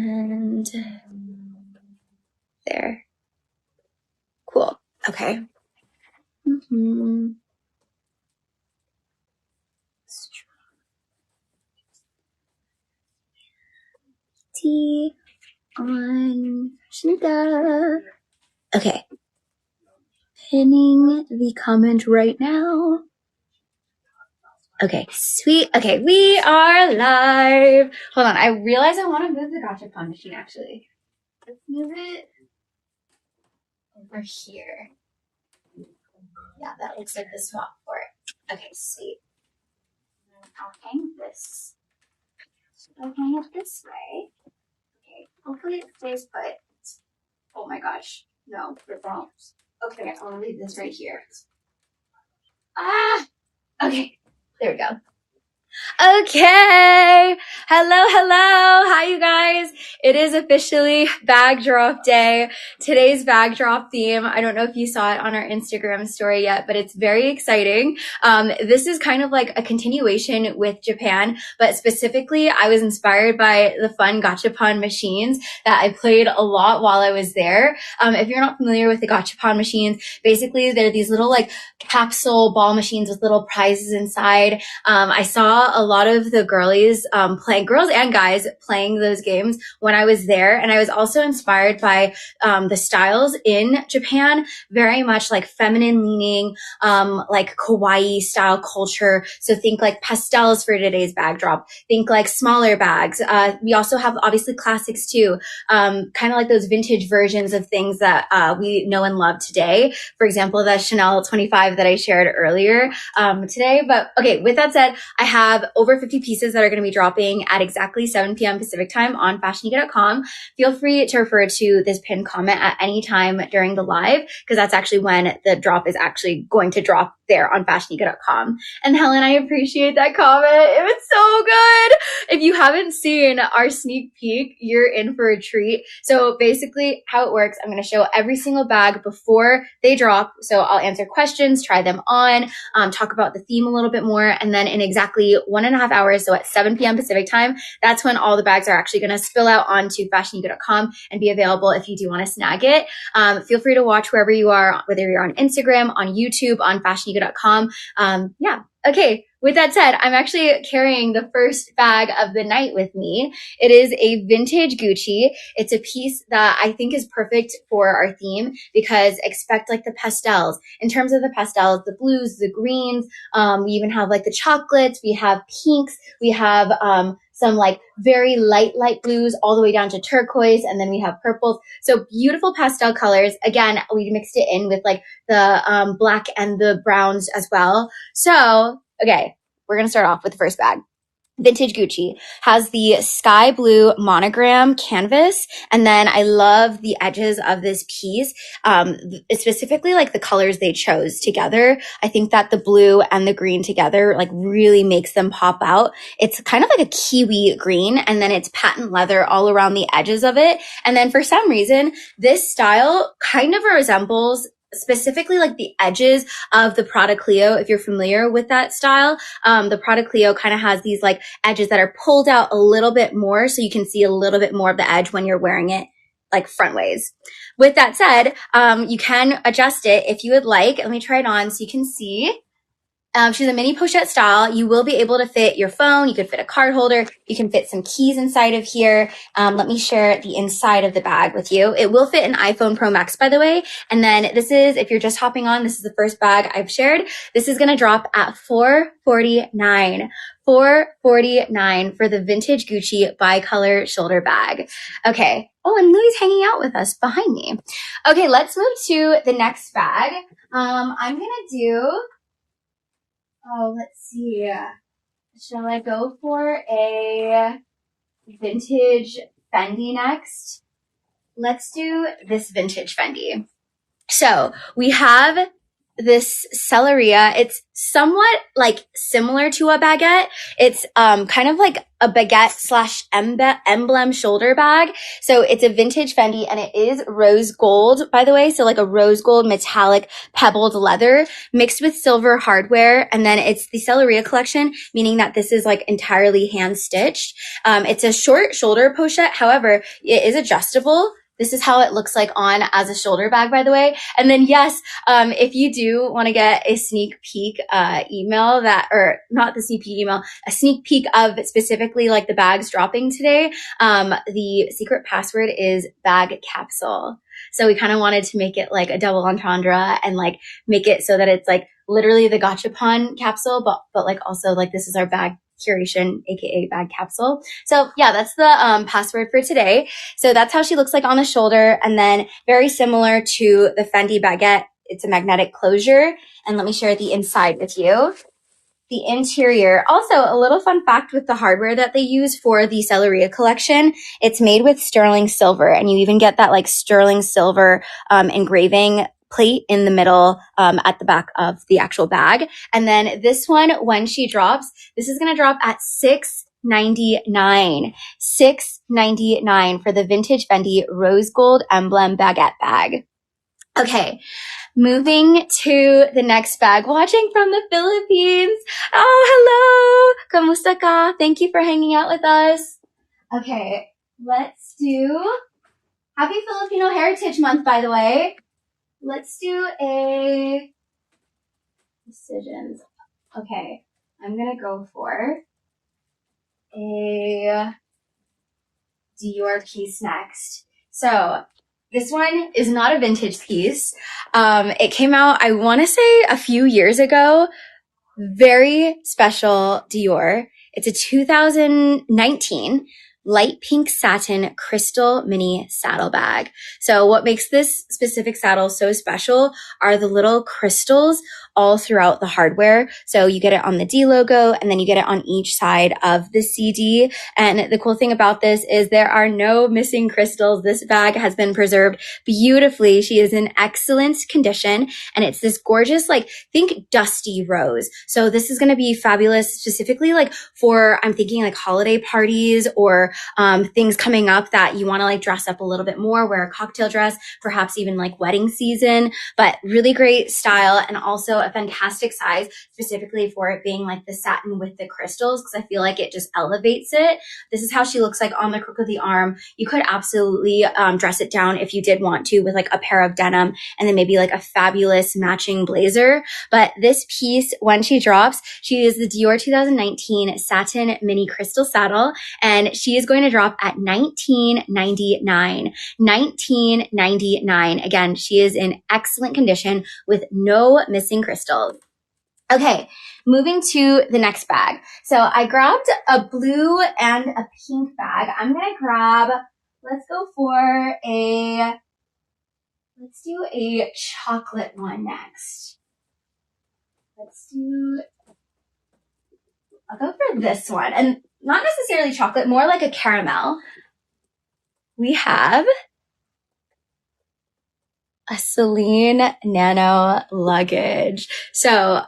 And there. Cool. Okay. T on FashionNica. Okay. Pinning the comment right now. Okay, sweet. Okay, we are live. Hold on. I realize I want to move the gachapon machine actually. Let's move it over here. Yeah, that looks like the swap for it. Okay, sweet. I'll hang this. I'll hang it this way. Okay, hopefully it stays put. Oh my gosh. No, it won't. Okay, I'll leave this right here. Ah! Okay, there we go. Okay. Hello. Hi, you guys. It is officially bag drop day. Today's bag drop theme, I don't know if you saw it on our Instagram story yet, but it's very exciting. This is kind of like a continuation with Japan, but specifically I was inspired by the fun gachapon machines that I played a lot while I was there. If you're not familiar with the gachapon machines, basically they're these little like capsule ball machines with little prizes inside. I saw a lot of the girls and guys playing those games when I was there. And I was also inspired by the styles in Japan, very much like feminine leaning, like kawaii style culture. So think like pastels for today's bag drop. Think like smaller bags. We also have obviously classics too, kind of like those vintage versions of things that we know and love today. For example, the Chanel 25 that I shared earlier today. But okay, with that said, I have over 50 pieces that are going to be dropping at exactly 7 p.m. Pacific time on FashionNica.com. Feel free to refer to this pinned comment at any time during the live, because that's actually when the drop is actually going to drop there on FashionNica.com. And Helen, I appreciate that comment. It was so good. If you haven't seen our sneak peek, you're in for a treat. So basically how it works, I'm going to show every single bag before they drop. So I'll answer questions, try them on, talk about the theme a little bit more. And then in exactly 1.5 hours, so at 7 p.m. Pacific time, that's when all the bags are actually going to spill out onto FashionNica.com and be available if you do want to snag it. Feel free to watch wherever you are, whether you're on Instagram, on YouTube, on FashionNica.com. Yeah. Okay. With that said, I'm actually carrying the first bag of the night with me. It is a vintage Gucci. It's a piece that I think is perfect for our theme because expect like the pastels. In terms of the pastels, the blues, the greens, we even have like the chocolates, we have pinks, we have some like very light blues all the way down to turquoise, and then we have purples. So beautiful pastel colors. Again, we mixed it in with like the black and the browns as well. So, okay, we're going to start off with the first bag. Vintage Gucci has the sky blue monogram canvas. And then I love the edges of this piece, specifically like the colors they chose together. I think that the blue and the green together like really makes them pop out. It's kind of like a kiwi green, and then it's patent leather all around the edges of it. And then for some reason, this style kind of resembles specifically like the edges of the Prada Clio. If you're familiar with that style, the Prada Clio kind of has these like edges that are pulled out a little bit more, so you can see a little bit more of the edge when you're wearing it like front ways. With that said, you can adjust it if you would like. Let me try it on so you can see. She's a mini pochette style. You will be able to fit your phone. You could fit a card holder. You can fit some keys inside of here. Let me share the inside of the bag with you. It will fit an iPhone Pro Max, by the way. And then this is, if you're just hopping on, this is the first bag I've shared. This is going to drop at $449. $449 for the vintage Gucci bicolor shoulder bag. Okay. Oh, and Louie's hanging out with us behind me. Okay, let's move to the next bag. I'm going to do... Oh, let's see. Shall I go for a vintage Fendi next? Let's do this vintage Fendi. So we have this celleria. It's somewhat like similar to a baguette. It's kind of like a baguette slash emblem shoulder bag. So it's a vintage Fendi, and it is rose gold, by the way. So like a rose gold metallic pebbled leather mixed with silver hardware. And then it's the celleria collection, meaning that this is like entirely hand stitched. It's a short shoulder pochette. However, it is adjustable. This is how it looks like on as a shoulder bag, by the way. And then yes, if you do want to get a sneak peek email or not the sneak peek email, a sneak peek of specifically like the bags dropping today, the secret password is bag capsule. So we kind of wanted to make it like a double entendre and like make it so that it's like literally the gachapon capsule, but like also like this is our bag curation, aka bag capsule. So yeah, that's the password for today. So that's how she looks like on the shoulder. And then very similar to the Fendi baguette, it's a magnetic closure. And let me share the inside with you. The interior, also a little fun fact with the hardware that they use for the Celleria collection, it's made with sterling silver, and you even get that like sterling silver engraving plate in the middle at the back of the actual bag. And then this one, when she drops, this is going to drop at $6.99. $6.99 for the vintage Fendi rose gold emblem baguette bag. Okay, moving to the next bag, watching from the Philippines. Oh, hello! Kamusta ka? Thank you for hanging out with us. Okay, let's do Happy Filipino Heritage Month, by the way. Let's do a decisions. Okay, I'm gonna go for a Dior piece next. So this one is not a vintage piece. It came out, I want to say a few years ago. Very special Dior. It's a 2019 light pink satin crystal mini saddlebag. So what makes this specific saddle so special are the little crystals all throughout the hardware. So you get it on the D logo, and then you get it on each side of the CD. And the cool thing about this is there are no missing crystals. This bag has been preserved beautifully. She is in excellent condition, and it's this gorgeous, like, think dusty rose. So this is going to be fabulous specifically like for, I'm thinking like holiday parties or things coming up that you want to like dress up a little bit more, wear a cocktail dress, perhaps even like wedding season, but really great style and also a fantastic size specifically for it being like the satin with the crystals, because I feel like it just elevates it. This is how she looks like on the crook of the arm. You could absolutely dress it down if you did want to with like a pair of denim and then maybe like a fabulous matching blazer. But this piece, when she drops, she is the Dior 2019 satin mini crystal saddle, and she is going to drop at $19.99. $19.99. Again, she is in excellent condition with no missing crystals. Okay, moving to the next bag. So I grabbed a blue and a pink bag. I'm going to grab, let's do a chocolate one next. I'll go for this one. And not necessarily chocolate, more like a caramel. We have a Celine Nano luggage. So,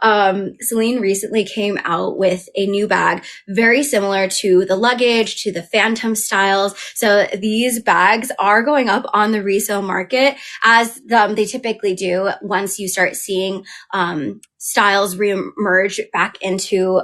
Celine recently came out with a new bag, very similar to the luggage, to the Phantom styles. So these bags are going up on the resale market as they typically do once you start seeing, styles reemerge back into,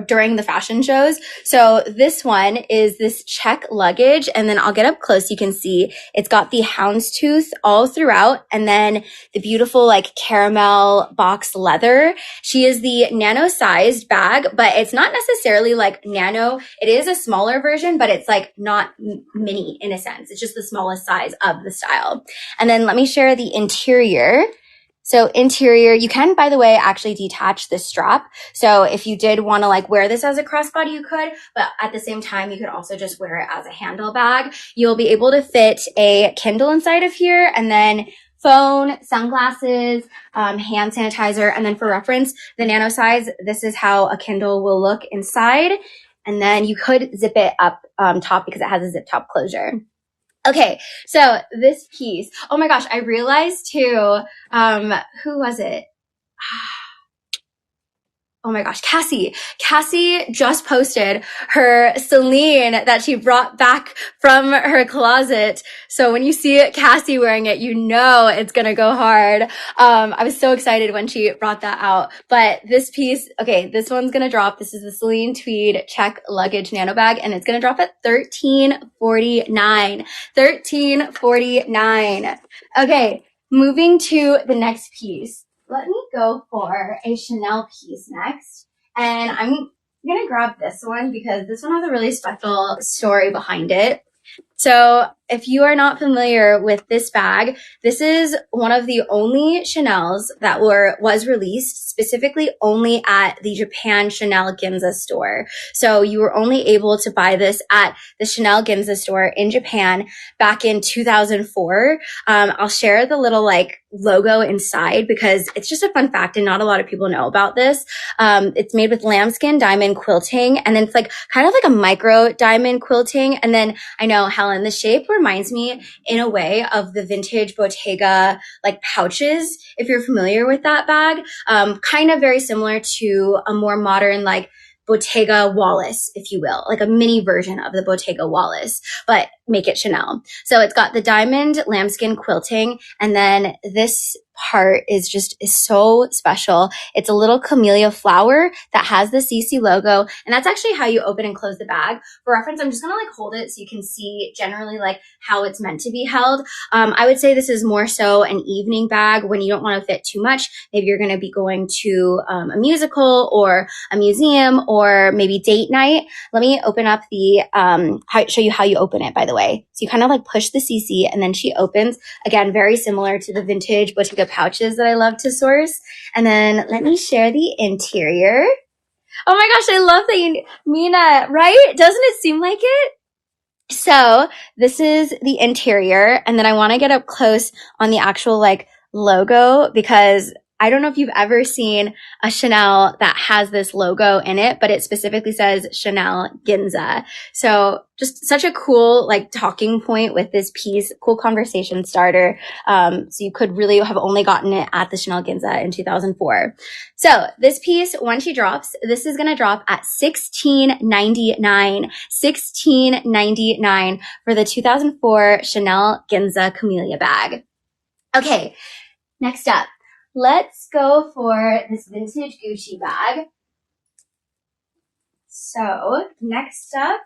during the fashion shows. So this one is this check luggage, and then I'll get up close. You can see it's got the houndstooth all throughout, and then the beautiful like caramel box leather. She is the nano sized bag, but it's not necessarily like nano. It is a smaller version, but it's like not mini in a sense. It's just the smallest size of the style. And then let me share the interior. So interior, you can, by the way, actually detach the strap. So if you did want to like wear this as a crossbody, you could, but at the same time, you could also just wear it as a handle bag. You'll be able to fit a Kindle inside of here, and then phone, sunglasses, hand sanitizer. And then for reference, the nano size, this is how a Kindle will look inside. And then you could zip it up top because it has a zip top closure. Okay, so this piece, oh my gosh, I realized too, who was it? Oh my gosh, Cassie. Cassie just posted her Celine that she brought back from her closet. So when you see Cassie wearing it, you know it's gonna go hard. I was so excited when she brought that out. But this piece, okay, this one's gonna drop. This is the Celine Tweed Check Luggage Nano Bag, and it's gonna drop at $13.49. $13.49. Okay, moving to the next piece. Let me go for a Chanel piece next. And I'm going to grab this one because this one has a really special story behind it. So if you are not familiar with this bag, this is one of the only Chanels that was released specifically only at the Japan Chanel Ginza store. So you were only able to buy this at the Chanel Ginza store in Japan back in 2004. I'll share the little logo inside because it's just a fun fact and not a lot of people know about this. It's made with lambskin diamond quilting, and then it's kind of like a micro diamond quilting. And then I know, Helen, the shape reminds me in a way of the vintage Bottega pouches, if you're familiar with that bag. Kind of very similar to a more modern Bottega Wallace, if you will, like a mini version of the Bottega Wallace, but make it Chanel. So it's got the diamond lambskin quilting, and then this part is so special. It's a little camellia flower that has the CC logo, and that's actually how you open and close the bag. For reference, I'm just gonna hold it so you can see generally how it's meant to be held. I would say this is more so an evening bag when you don't want to fit too much. Maybe you're gonna be going to a musical or a museum or maybe date night. Let me open up show you how you open it, by the way. So you kind of push the CC and then she opens. Again, very similar to the vintage Bottega pouches that I love to source. And then let me share the interior. Oh my gosh, I love that Mina, right? Doesn't it seem like it? So this is the interior, and then I want to get up close on the actual logo because I don't know if you've ever seen a Chanel that has this logo in it, but it specifically says Chanel Ginza. So just such a cool talking point with this piece, cool conversation starter. So you could really have only gotten it at the Chanel Ginza in 2004. So this piece, when she drops, this is going to drop at $16.99. $16.99 for the 2004 Chanel Ginza Camellia bag. Okay, next up. Let's go for this vintage Gucci bag. So next up,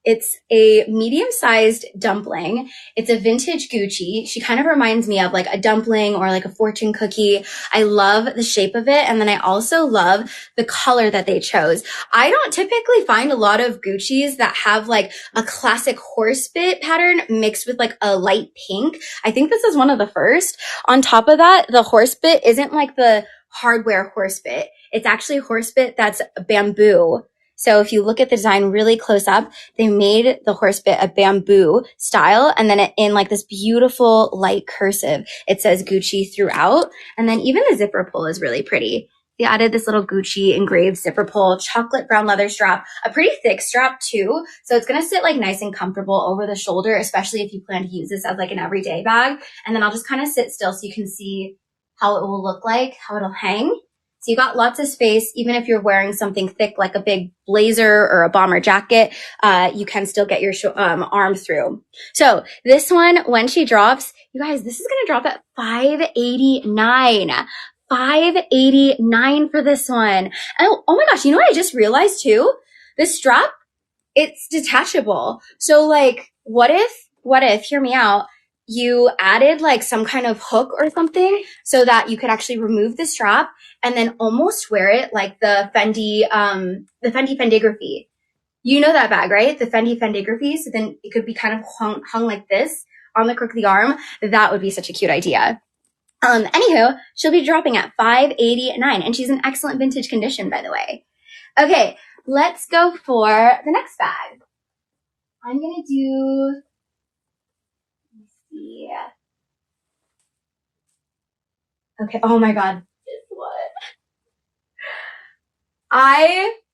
it's a medium-sized dumpling. It's a vintage Gucci. She kind of reminds me of a dumpling or a fortune cookie. I love the shape of it. And then I also love the color that they chose. I don't typically find a lot of Gucci's that have a classic horse bit pattern mixed with a light pink. I think this is one of the first. On top of that, the horse bit isn't the hardware horse bit. It's actually horse bit that's bamboo. So if you look at the design really close up, they made the horse bit a bamboo style, and then in this beautiful light cursive, it says Gucci throughout. And then even the zipper pull is really pretty. They added this little Gucci engraved zipper pull, chocolate brown leather strap, a pretty thick strap too. So it's going to sit nice and comfortable over the shoulder, especially if you plan to use this as an everyday bag. And then I'll just kind of sit still so you can see how it will look how it'll hang. So you got lots of space. Even if you're wearing something thick like a big blazer or a bomber jacket, you can still get your arm through. So this one, when she drops, you guys, this is going to drop at $589. $589 for this one. Oh my gosh, you know what I just realized too? This strap, it's detachable. So what if, hear me out, you added some kind of hook or something so that you could actually remove the strap and then almost wear it like the Fendi Fendigraphy. You know that bag, right? The Fendi Fendigraphy. So then it could be kind of hung like this on the crook of the arm. That would be such a cute idea. Anywho, she'll be dropping at $589, and she's in excellent vintage condition, by the way. Okay, let's go for the next bag. I'm gonna do, let's see. Okay, oh my God, this one.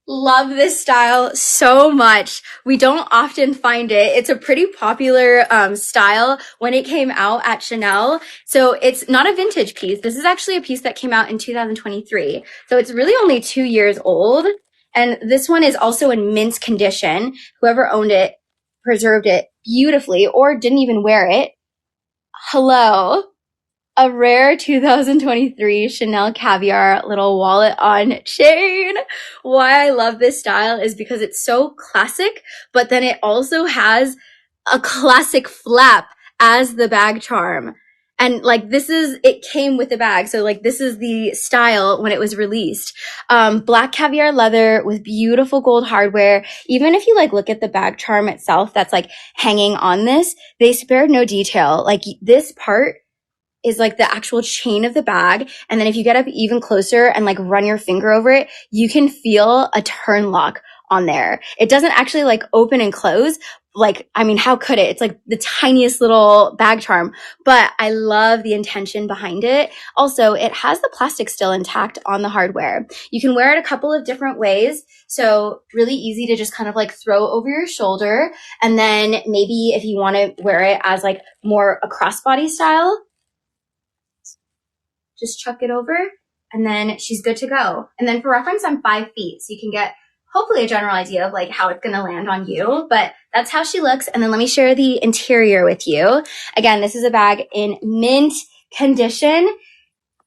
Love this style so much. We don't often find it. It's a pretty popular style when it came out at Chanel. So it's not a vintage piece. This is actually a piece that came out in 2023. So it's really only 2 years old. And this one is also in mint condition. Whoever owned it preserved it beautifully or didn't even wear it. Hello. A rare 2023 Chanel Caviar little wallet on chain. Why I love this style is because it's so classic, but then it also has a classic flap as the bag charm. And like it came with the bag. So like this is the style when it was released. Black caviar leather with beautiful gold hardware. Even if you like look at the bag charm itself that's like hanging on this, they spared no detail. Like this part is like the actual chain of the bag. And then if you get up even closer and like run your finger over it, you can feel a turn lock on there. It doesn't actually like open and close. Like, I mean, how could it? It's like the tiniest little bag charm, but I love the intention behind it. Also, it has the plastic still intact on the hardware. You can wear it a couple of different ways. So really easy to just kind of like throw over your shoulder. And then maybe if you want to wear it as like more a crossbody style, just chuck it over and then she's good to go. And then for reference, I'm 5 feet. So you can get hopefully a general idea of like how it's going to land on you, but that's how she looks. And then let me share the interior with you. Again, this is a bag in mint condition.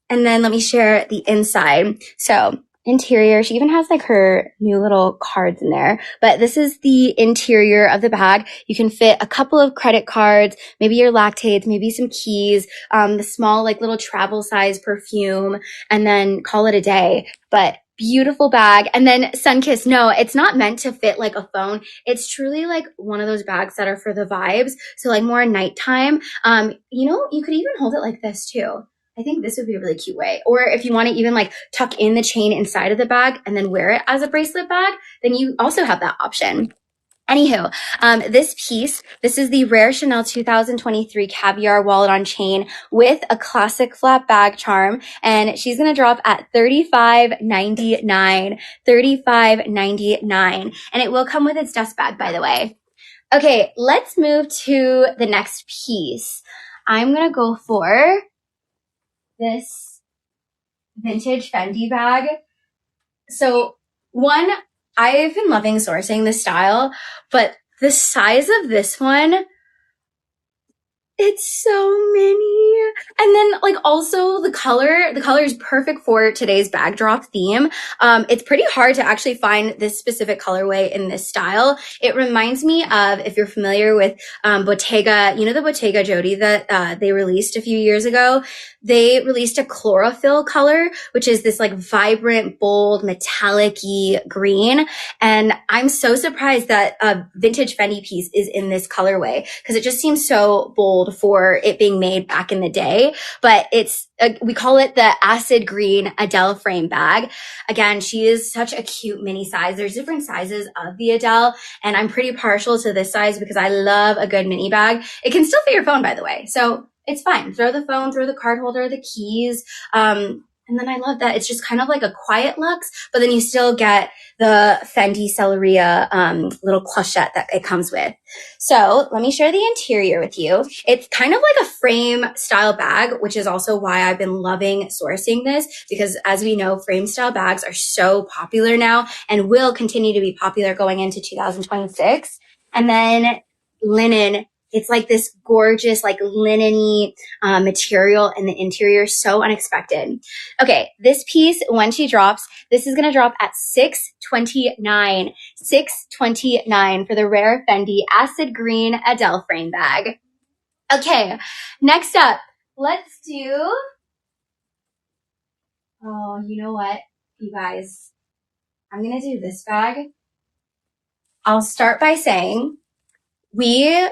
And then let me share the inside. So interior, she even has like her new little cards in there, but this is the interior of the bag. You can fit a couple of credit cards, maybe your lactates, maybe some keys, the small like little travel size perfume, and then call it a day. But beautiful bag. And then Sunkissed, no, it's not meant to fit like a phone. It's truly like one of those bags that are for the vibes. So like more nighttime. You could even hold it like this too. I think this would be a really cute way. Or if you want to even like tuck in the chain inside of the bag and then wear it as a bracelet bag, then you also have that option. Anywho, this is the rare Chanel 2023 Caviar wallet on chain with a classic flap bag charm. And she's going to drop at $35.99, $35.99. And it will come with its dust bag, by the way. Okay, let's move to the next piece. I'm going to go for this vintage Fendi bag. So one, I've been loving sourcing this style, but the size of this one, it's so mini. And then like also the color is perfect for today's bag drop theme. It's pretty hard to actually find this specific colorway in this style. It reminds me of, if you're familiar with Bottega, the Bottega Jody that they released a few years ago. They released a chlorophyll color, which is this like vibrant, bold, metallic-y green. And I'm so surprised that a vintage Fendi piece is in this colorway because it just seems so bold for it being made back in the day. But we call it the acid green Adele frame bag. Again, she is such a cute mini size. There's different sizes of the Adele, and I'm pretty partial to this size because I love a good mini bag. It can still fit your phone, by the way. So it's fine. Throw the phone, throw the card holder, the keys. And then I love that it's just kind of like a quiet luxe, but then you still get the Fendi Celleria little clochette that it comes with. So let me share the interior with you. It's kind of like a frame style bag, which is also why I've been loving sourcing this, because as we know, frame style bags are so popular now and will continue to be popular going into 2026. And then linen. It's like this gorgeous, like linen-y material in the interior. So unexpected. Okay, this piece, when she drops, this is going to drop at $629. $629 for the rare Fendi acid green Adele frame bag. Okay, next up, let's do... Oh, you know what, you guys? I'm going to do this bag. I'll start by saying we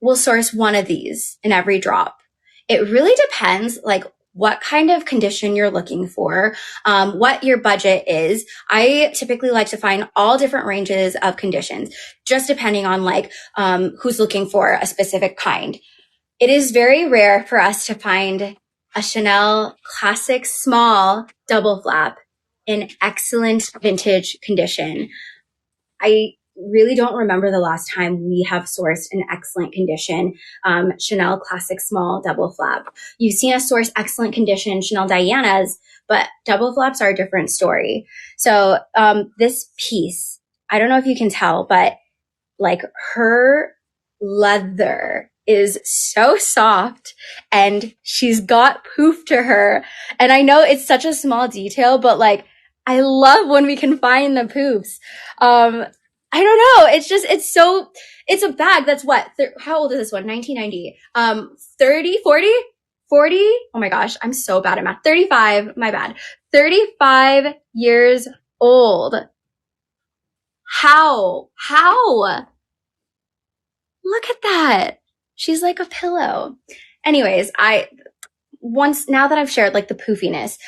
will source one of these in every drop. It really depends, like what kind of condition you're looking for, what your budget is. I typically like to find all different ranges of conditions, just depending on like who's looking for a specific kind. It is very rare for us to find a Chanel classic small double flap in excellent vintage condition. I really don't remember the last time we have sourced an excellent condition Chanel Classic Small Double Flap. You've seen us source excellent condition Chanel Dianas, but double flaps are a different story. So this piece, I don't know if you can tell, but like her leather is so soft and she's got poof to her. And I know it's such a small detail, but like I love when we can find the poofs. I don't know. It's a bag that's what? How old is this one? 1990. 30, 40? 40? Oh my gosh, I'm so bad at math. 35, my bad. 35 years old. How? Look at that. She's like a pillow. Anyways, now that I've shared like the poofiness,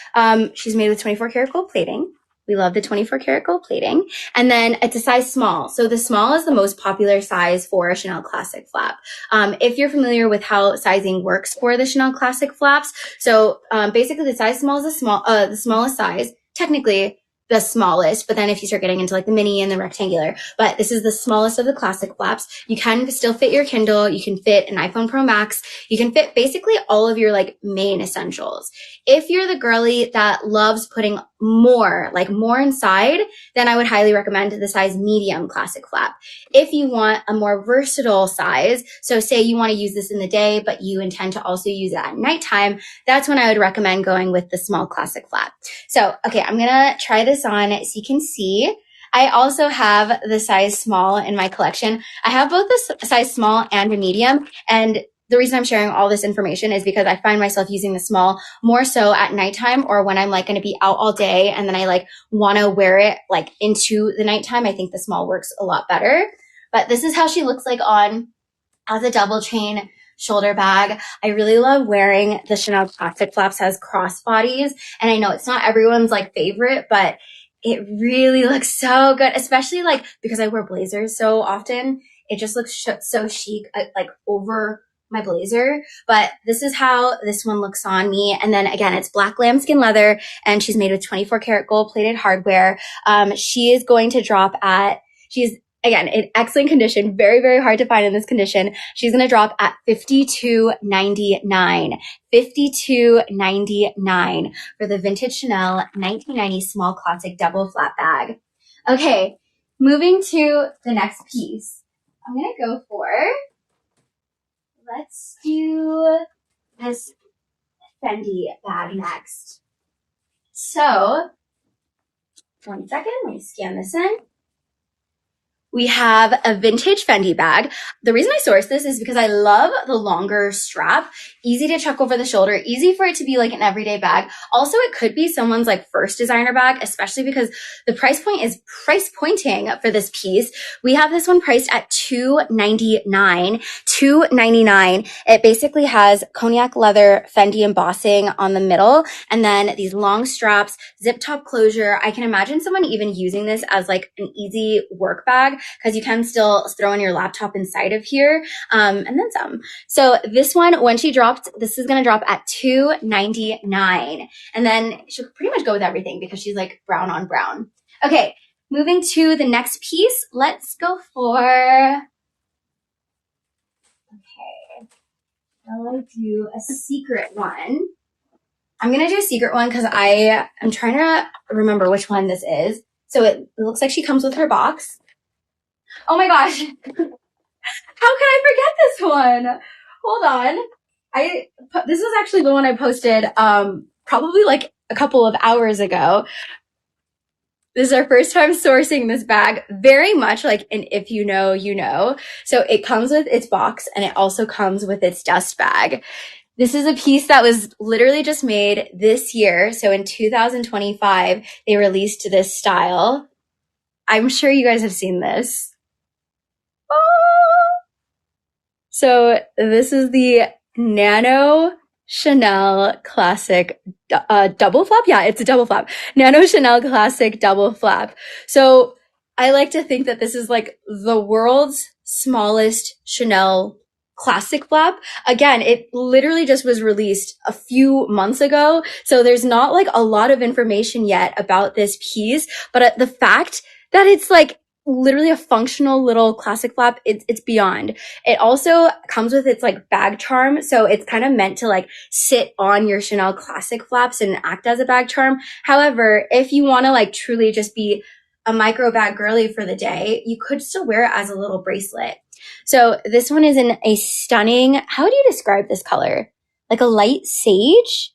she's made with 24 karat gold plating. We love the 24 karat gold plating. And then it's a size small. So the small is the most popular size for a Chanel Classic flap. If you're familiar with how sizing works for the Chanel Classic flaps, so basically the size small is the smallest size. Technically, the smallest, but then if you start getting into like the mini and the rectangular, but this is the smallest of the classic flaps. You can still fit your Kindle. You can fit an iPhone Pro Max. You can fit basically all of your like main essentials. If you're the girly that loves putting more inside, then I would highly recommend the size medium classic flap. If you want a more versatile size, so say you want to use this in the day, but you intend to also use it at nighttime, that's when I would recommend going with the small classic flap. So, okay, I'm going to try this on so you can see. I also have the size small in my collection. I have both the size small and a medium, and the reason I'm sharing all this information is because I find myself using the small more so at nighttime or when I'm like going to be out all day and then I like want to wear it like into the nighttime. I think the small works a lot better. But this is how she looks like on as a double chain shoulder bag. I really love wearing the Chanel Classic flaps as crossbodies. And I know it's not everyone's like favorite, but it really looks so good, especially like because I wear blazers so often. It just looks so chic, like over my blazer. But this is how this one looks on me. And then again, it's black lambskin leather and she's made with 24 karat gold plated hardware. She is going to drop she's again, in excellent condition, very, very hard to find in this condition. She's going to drop at $52.99. $52.99 for the vintage Chanel 1990 small classic double flat bag. Okay, moving to the next piece. I'm going to go for, let's do this Fendi bag next. So, one second, let me scan this in. We have a vintage Fendi bag. The reason I sourced this is because I love the longer strap, easy to chuck over the shoulder, easy for it to be like an everyday bag. Also, it could be someone's like first designer bag, especially because the price point is price pointing for this piece. We have this one priced at $299. $299. It basically has cognac leather Fendi embossing on the middle and then these long straps, zip top closure. I can imagine someone even using this as like an easy work bag, because you can still throw in your laptop inside of here, and then some. So this one, when she dropped, this is going to drop at $299. And then she'll pretty much go with everything because she's like brown on brown. Okay, moving to the next piece. Let's go for, okay, I'll do a secret one. I'm going to do a secret one because I'm trying to remember which one this is. So it looks like she comes with her box. Oh my gosh. How can I forget this one? Hold on. This was actually the one I posted probably like a couple of hours ago. This is our first time sourcing this bag, very much like an if you know, you know. So it comes with its box and it also comes with its dust bag. This is a piece that was literally just made this year. So in 2025, they released this style. I'm sure you guys have seen this. So this is the Nano Chanel Classic double flap. Yeah, it's a double flap. Nano Chanel Classic double flap. So I like to think that this is like the world's smallest Chanel classic flap. Again, it literally just was released a few months ago. So there's not like a lot of information yet about this piece, but the fact that it's like literally a functional little classic flap, it's beyond. It also comes with its like bag charm. So it's kind of meant to like sit on your Chanel classic flaps and act as a bag charm. However, if you want to like truly just be a micro bag girly for the day, you could still wear it as a little bracelet. So this one is in a stunning, how do you describe this color? Like a light sage,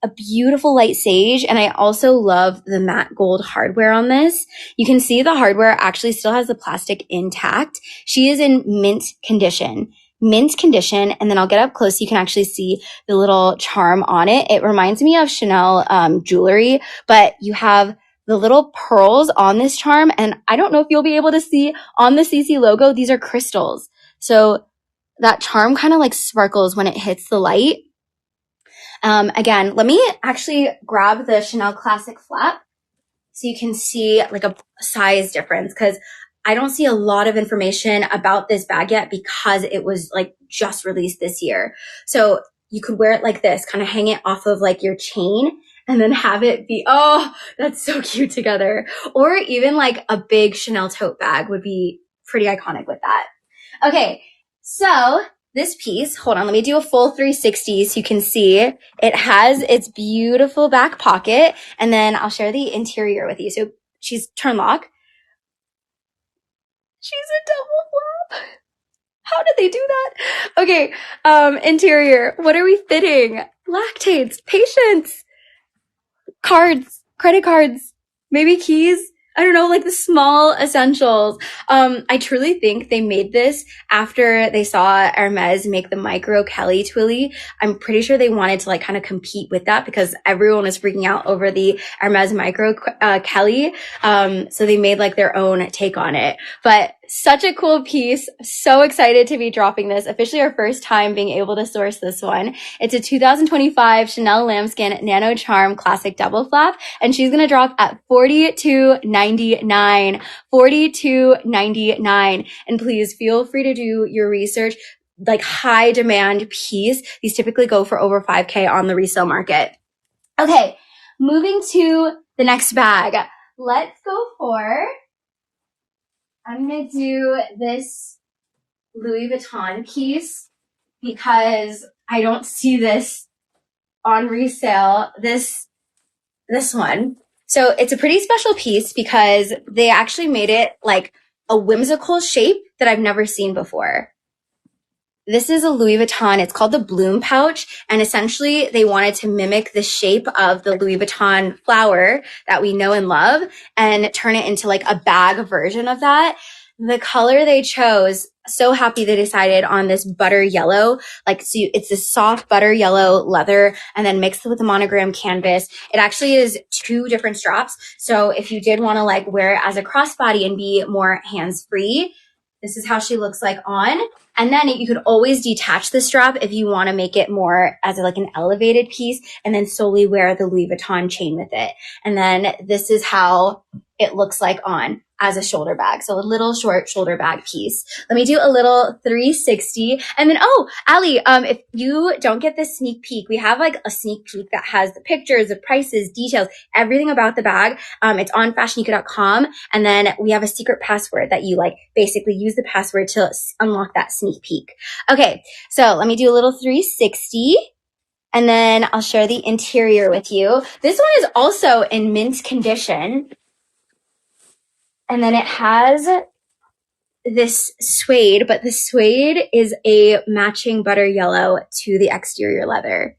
a beautiful light sage. And I also love the matte gold hardware on this. You can see the hardware actually still has the plastic intact. She is in mint condition. And then I'll get up close so you can actually see the little charm on it. It reminds me of Chanel jewelry, but you have the little pearls on this charm. And I don't know if you'll be able to see on the CC logo, these are crystals. So that charm kind of like sparkles when it hits the light. Again, let me actually grab the Chanel Classic flap so you can see like a size difference, because I don't see a lot of information about this bag yet because it was like just released this year. So you could wear it like this, kind of hang it off of like your chain and then have it be, oh, that's so cute together. Or even like a big Chanel tote bag would be pretty iconic with that. Okay, so this piece, hold on, let me do a full 360 so you can see. It has its beautiful back pocket, and then I'll share the interior with you. So she's turn lock. She's a double flap. How did they do that? Okay, interior. What are we fitting? Lactates, patience, cards, credit cards, maybe keys. I don't know, like the small essentials. I truly think they made this after they saw Hermes make the micro Kelly Twilly. I'm pretty sure they wanted to like kind of compete with that because everyone was freaking out over the Hermes micro Kelly. So they made like their own take on it. But such a cool piece. So excited to be dropping this. Officially our first time being able to source this one. It's a 2025 Chanel Lambskin Nano Charm Classic Double Flap, and she's gonna drop at $42.99. $42.99. And please feel free to do your research. Like high demand piece. These typically go for over $5K on the resale market. Okay, moving to the next bag. Let's go for, I'm going to do this Louis Vuitton piece because I don't see this on resale, this one. So it's a pretty special piece because they actually made it like a whimsical shape that I've never seen before. This is a Louis Vuitton. It's called the Bloom Pouch. And essentially they wanted to mimic the shape of the Louis Vuitton flower that we know and love and turn it into like a bag version of that. The color they chose, so happy they decided on this butter yellow. Like, so it's this soft butter yellow leather and then mixed with the monogram canvas. It actually is 2 different straps. So if you did want to like wear it as a crossbody and be more hands-free, this is how she looks like on. And then you could always detach the strap if you want to make it more as like an elevated piece and then solely wear the Louis Vuitton chain with it. And then this is how it looks like on as a shoulder bag. So a little short shoulder bag piece. Let me do a little 360. And then, oh, Allie, if you don't get this sneak peek, we have like a sneak peek that has the pictures, the prices, details, everything about the bag. It's on FashionNica.com. And then we have a secret password that you like basically use the password to unlock that sneak peek. Okay. So let me do a little 360. And then I'll share the interior with you. This one is also in mint condition. And then it has this suede, but the suede is a matching butter yellow to the exterior leather.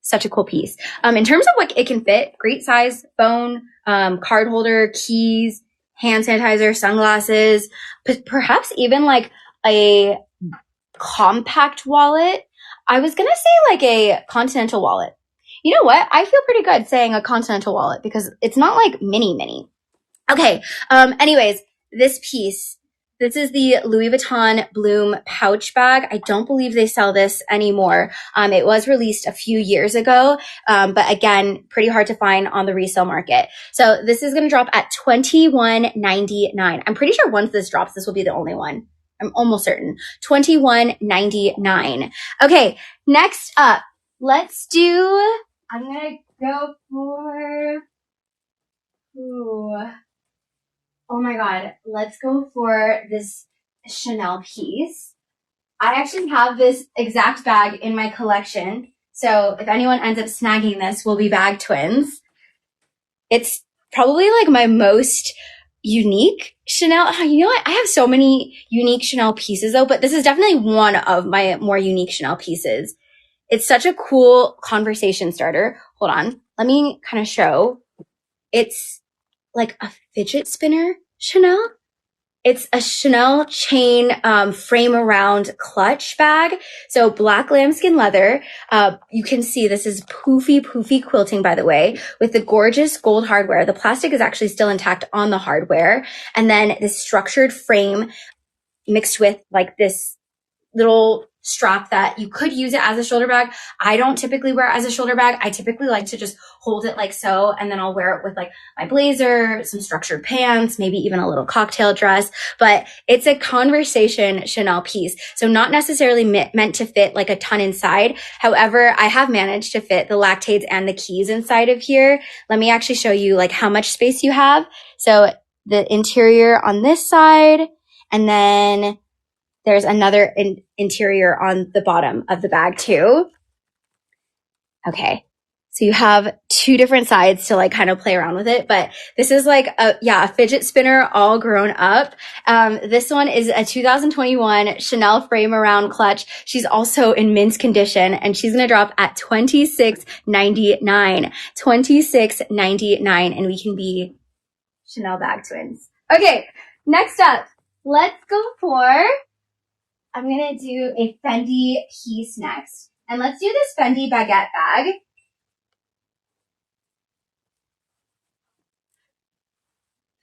Such a cool piece. In terms of what it can fit, great size, phone, card holder, keys, hand sanitizer, sunglasses, perhaps even like a compact wallet. I was going to say like a continental wallet. You know what? I feel pretty good saying a continental wallet because it's not like mini. Okay. Anyways, this piece, this is the Louis Vuitton Bloom pouch bag. I don't believe they sell this anymore. It was released a few years ago. But again, pretty hard to find on the resale market. So this is going to drop at $21.99. I'm pretty sure once this drops, this will be the only one. I'm almost certain. $21.99. Okay, next up, let's do, I'm gonna go for, ooh, oh my God, let's go for this Chanel piece. I actually have this exact bag in my collection. So if anyone ends up snagging this, we'll be bag twins. It's probably like my most unique Chanel. You know what? I have so many unique Chanel pieces though, but this is definitely one of my more unique Chanel pieces. It's such a cool conversation starter. Hold on. Let me kind of show. It's like a fidget spinner Chanel. It's a Chanel chain frame around clutch bag. So black lambskin leather. You can see this is poofy quilting, by the way, with the gorgeous gold hardware. The plastic is actually still intact on the hardware. And then this structured frame mixed with like this little strap that you could use it as a shoulder bag. I don't typically wear it as a shoulder bag. I typically like to just hold it like so, and then I'll wear it with like my blazer, some structured pants, maybe even a little cocktail dress. But it's a conversation Chanel piece. So not necessarily meant to fit like a ton inside. However, I have managed to fit the lactates and the keys inside of here. Let me actually show you like how much space you have. So the interior on this side, and then there's another interior on the bottom of the bag too. Okay. So you have two different sides to like kind of play around with it, but this is like a fidget spinner all grown up. This one is a 2021 Chanel frame around clutch. She's also in mint condition and she's going to drop at $26.99, $26.99. And we can be Chanel bag twins. Okay. Next up, let's go for, I'm going to do a Fendi piece next. And let's do this Fendi baguette bag.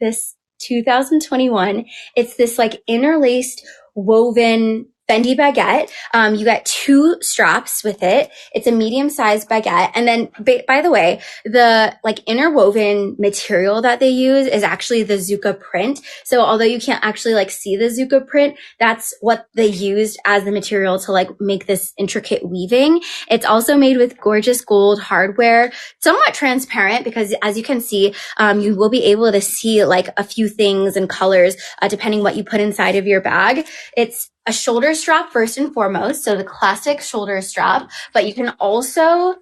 This 2021, it's this like interlaced woven Fendi baguette. You got two straps with it. It's a medium-sized baguette. And then, by the way, the like interwoven material that they use is actually the Zucca print. So although you can't actually like see the Zucca print, that's what they used as the material to like make this intricate weaving. It's also made with gorgeous gold hardware, somewhat transparent because as you can see, you will be able to see like a few things and colors, depending what you put inside of your bag. It's a shoulder strap first and foremost, so the classic shoulder strap, but you can also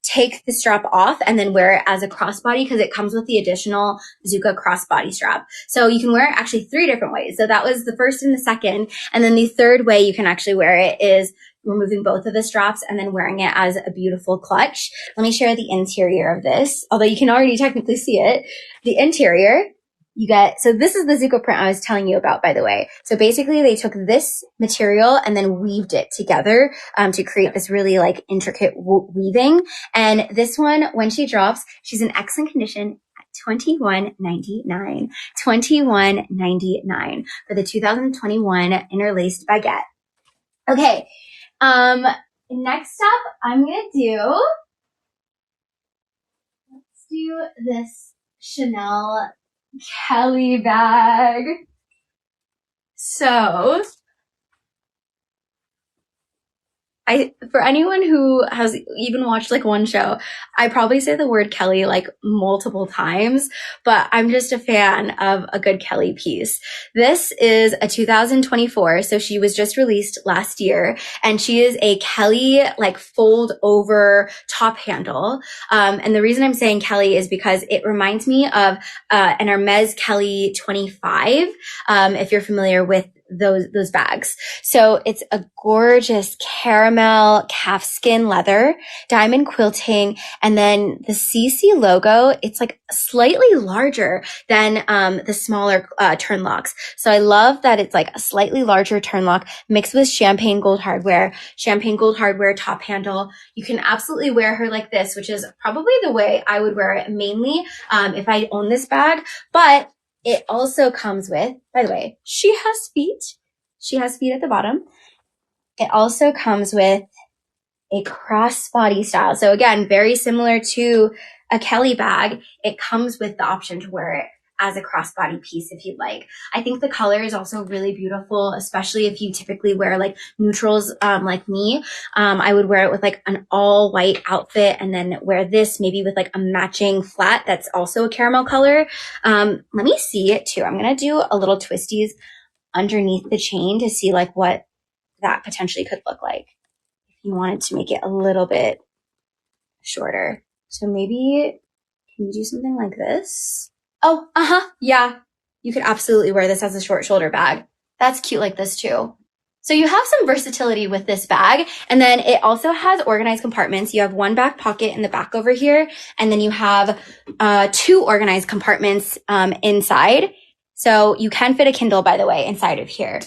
take the strap off and then wear it as a crossbody because it comes with the additional Zucca crossbody strap. So you can wear it actually three different ways. So that was the first and the second. And then the third way you can actually wear it is removing both of the straps and then wearing it as a beautiful clutch. Let me share the interior of this, although you can already technically see it. The interior, you get, so this is the Zucca print I was telling you about, by the way. So basically they took this material and then weaved it together to create this really like intricate weaving. And this one, when she drops, she's in excellent condition at $21.99. $21.99 for the 2021 interlaced baguette. Okay. Next up, let's do this Chanel Kelly bag. So for anyone who has even watched like one show, I probably say the word Kelly like multiple times, but I'm just a fan of a good Kelly piece. This is a 2024, so she was just released last year, and she is a Kelly like fold over top handle. And the reason I'm saying Kelly is because it reminds me of an Hermes Kelly 25, if you're familiar with those bags. So it's a gorgeous caramel calfskin leather, diamond quilting, and then the CC logo, it's like slightly larger than the smaller turn locks. So I love that it's like a slightly larger turn lock mixed with champagne gold hardware top handle. You can absolutely wear her like this, which is probably the way I would wear it mainly if I own this bag. But it also comes with, by the way, she has feet. She has feet at the bottom. It also comes with a crossbody style. So again, very similar to a Kelly bag. It comes with the option to wear it as a crossbody piece if you'd like. I think the color is also really beautiful, especially if you typically wear like neutrals like me. I would wear it with like an all white outfit and then wear this maybe with like a matching flat that's also a caramel color. Let me see it too. I'm going to do a little twisties underneath the chain to see like what that potentially could look like if you wanted to make it a little bit shorter. So maybe can you do something like this? Oh, yeah. You could absolutely wear this as a short shoulder bag. That's cute like this too. So you have some versatility with this bag. And then it also has organized compartments. You have one back pocket in the back over here. And then you have 2 organized compartments inside. So you can fit a Kindle, by the way, inside of here.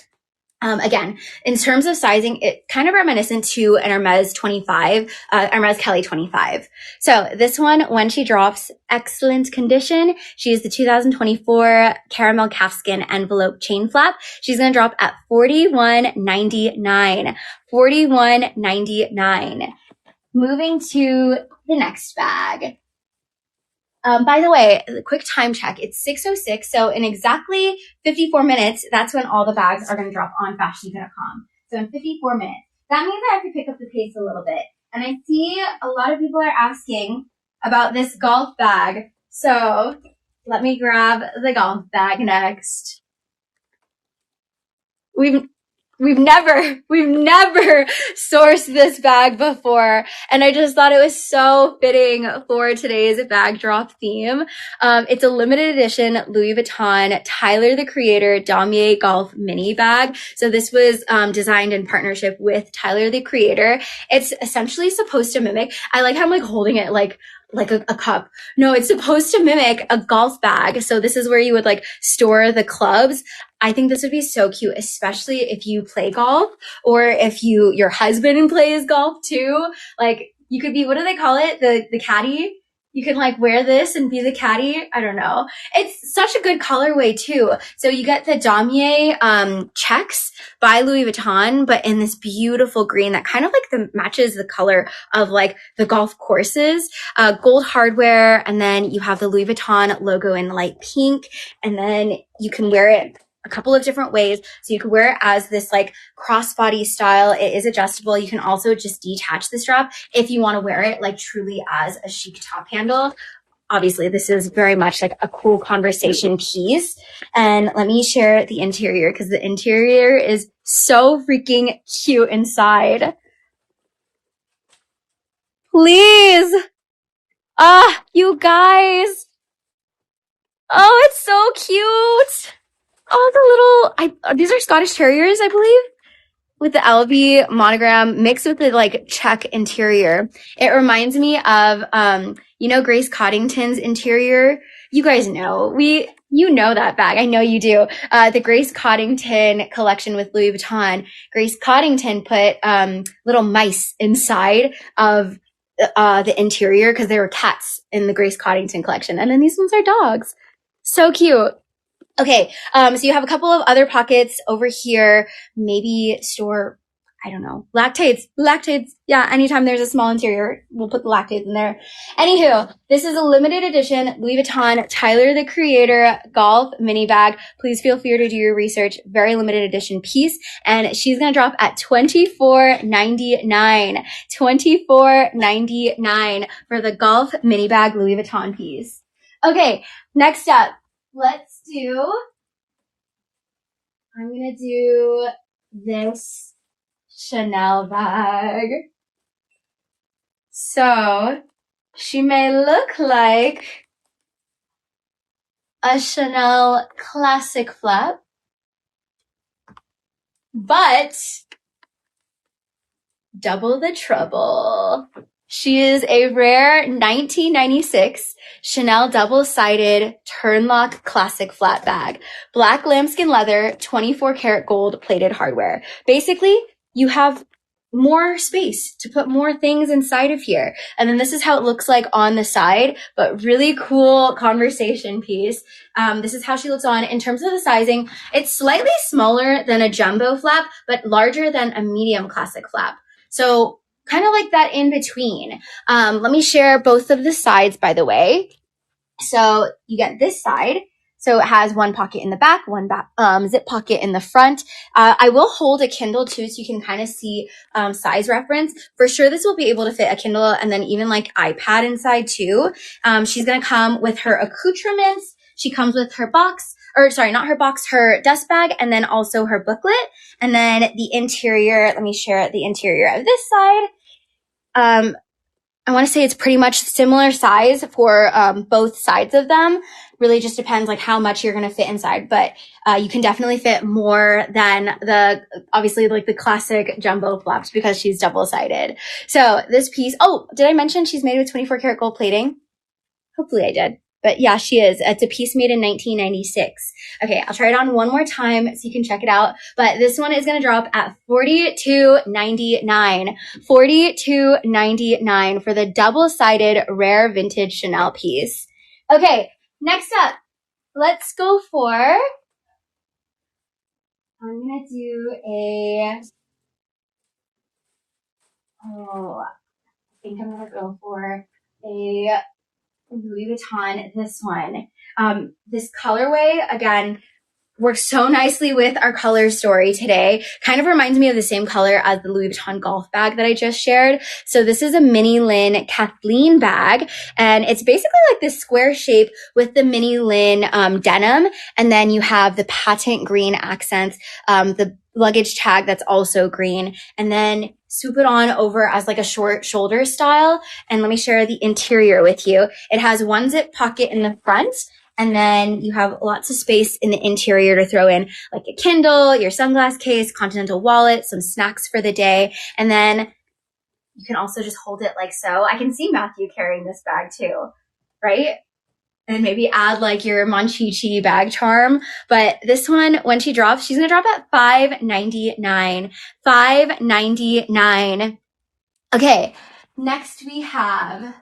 Again, in terms of sizing, it kind of reminiscent to an Hermes 25, Hermes Kelly 25. So this one, when she drops, excellent condition. She is the 2024 caramel calfskin envelope chain flap. She's going to drop at $41.99. $41.99. Moving to the next bag. By the way, quick time check. It's 6:06. So in exactly 54 minutes, that's when all the bags are going to drop on FashionNica.com. So in 54 minutes. That means I have to pick up the pace a little bit. And I see a lot of people are asking about this golf bag. So let me grab the golf bag next. We've never sourced this bag before. And I just thought it was so fitting for today's bag drop theme. It's a limited edition Louis Vuitton Tyler, the Creator Damier Golf mini bag. So this was designed in partnership with Tyler, the Creator. It's essentially supposed to mimic, I like how I'm like holding it like a cup. No, it's supposed to mimic a golf bag. So this is where you would like store the clubs. I think this would be so cute, especially if you play golf or if your husband plays golf too. Like you could be, what do they call it? The caddy. You can like wear this and be the caddy. I don't know. It's such a good colorway too. So you get the damier checks by Louis Vuitton, but in this beautiful green that kind of like matches the color of like the golf courses. Gold hardware, and then you have the Louis Vuitton logo in light pink, and then you can wear it a couple of different ways. So you could wear it as this like crossbody style. It is adjustable. You can also just detach the strap if you want to wear it like truly as a chic top handle. Obviously, this is very much like a cool conversation piece. And let me share the interior because the interior is so freaking cute inside. Please. You guys. Oh, it's so cute. Oh, these are Scottish Terriers, I believe, with the LV monogram mixed with the like check interior. It reminds me of, Grace Coddington's interior. You guys know, you know that bag. I know you do. The Grace Coddington collection with Louis Vuitton. Grace Coddington put, little mice inside of, the interior because there were cats in the Grace Coddington collection. And then these ones are dogs. So cute. Okay, so you have a couple of other pockets over here. Maybe store, I don't know, lactates. Yeah, anytime there's a small interior, we'll put the lactates in there. Anywho, this is a limited edition Louis Vuitton Tyler, the Creator golf mini bag. Please feel free to do your research. Very limited edition piece. And she's going to drop at $24.99. $24.99 for the golf mini bag Louis Vuitton piece. Okay, next up. I'm going to do this Chanel bag. So she may look like a Chanel classic flap, but double the trouble. She is a rare 1996 Chanel double-sided turnlock classic flat bag. Black lambskin leather, 24 karat gold plated hardware. Basically, you have more space to put more things inside of here. And then this is how it looks like on the side, but really cool conversation piece. This is how she looks on. In terms of the sizing, it's slightly smaller than a jumbo flap, but larger than a medium classic flap. So kind of like that in between. Let me share both of the sides, by the way. So you get this side. So it has one pocket in the back, one zip pocket in the front. I will hold a Kindle too, so you can kind of see size reference. For sure, this will be able to fit a Kindle and then even like iPad inside too. She's going to come with her accoutrements. She comes with her box, or sorry, not her box, her dust bag, and then also her booklet. And then the interior, let me share the interior of this side. I want to say it's pretty much similar size for both sides of them. Really just depends like how much you're going to fit inside, but you can definitely fit more than the, obviously like the classic jumbo flaps because she's double-sided. So this piece, oh, did I mention she's made with 24 karat gold plating? Hopefully I did. But yeah, she is. It's a piece made in 1996. Okay, I'll try it on one more time so you can check it out. But this one is going to drop at $42.99. $42.99 for the double-sided rare vintage Chanel piece. Okay, next up, let's go for, I'm going to do I think I'm going to go for a Louis Vuitton, this one. This colorway, again, works so nicely with our color story today. Kind of reminds me of the same color as the Louis Vuitton golf bag that I just shared. So this is a mini Lynn Kathleen bag, and it's basically like this square shape with the mini Lynn denim, and then you have the patent green accents, the luggage tag that's also green, and then swoop it on over as like a short shoulder style. And let me share the interior with you. It has one zip pocket in the front, and then you have lots of space in the interior to throw in like a Kindle, your sunglass case, Continental wallet, some snacks for the day. And then you can also just hold it like so. I can see Matthew carrying this bag too, right? And maybe add like your Monchichi bag charm. But this one, when she drops, she's going to drop at $5.99. $5.99. Okay, next we have,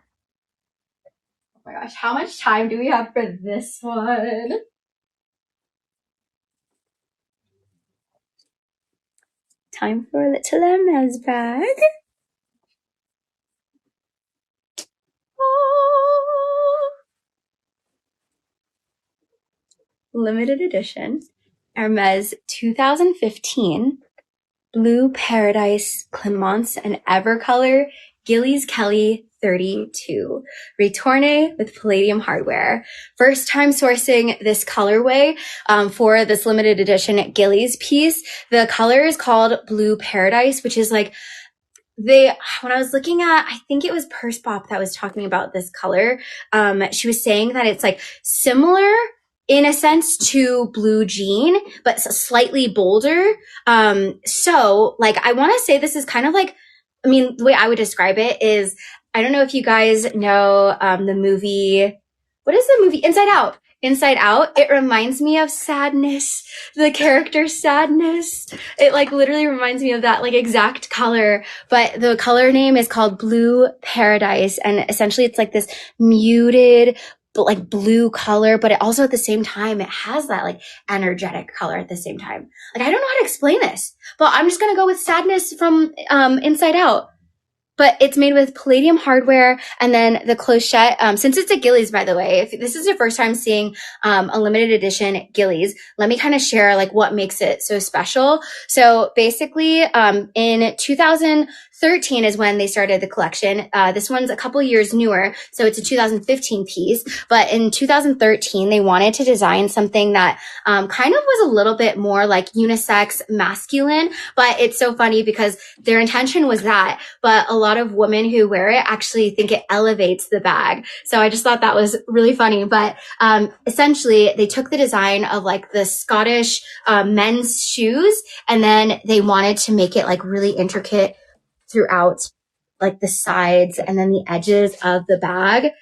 oh my gosh, how much time do we have for this one? Time for a little Hermes bag. Oh. Limited edition Hermes 2015 Blue Paradise Clemence and Evercolor Gillies Kelly 32 Retourne with palladium hardware. First time sourcing this colorway for this limited edition Gillies piece. The color is called Blue Paradise, which is like when I was looking at, I think it was Purse Pop that was talking about this color. She was saying that it's like similar in a sense to blue jean, but slightly bolder. So like, I want to say this is kind of like, I mean, the way I would describe it is, I don't know if you guys know, the movie, what is the movie? Inside Out. Inside Out. It reminds me of Sadness, the character Sadness. It like literally reminds me of that like exact color, but the color name is called Blue Paradise. And essentially it's like this muted, but like blue color, but it also at the same time, it has that like energetic color at the same time. Like, I don't know how to explain this, but I'm just going to go with Sadness from, Inside Out. But it's made with palladium hardware, and then the clochette, since it's a Gillies, by the way, if this is your first time seeing a limited edition Gillies, let me kind of share like what makes it so special. So basically, in 2013 is when they started the collection. This one's a couple years newer, so it's a 2015 piece. But in 2013, they wanted to design something that kind of was a little bit more like unisex, masculine. But it's so funny because their intention was that, but a lot of women who wear it actually think it elevates the bag. So I just thought that was really funny. But essentially, they took the design of like the Scottish men's shoes, and then they wanted to make it like really intricate throughout like the sides and then the edges of the bag.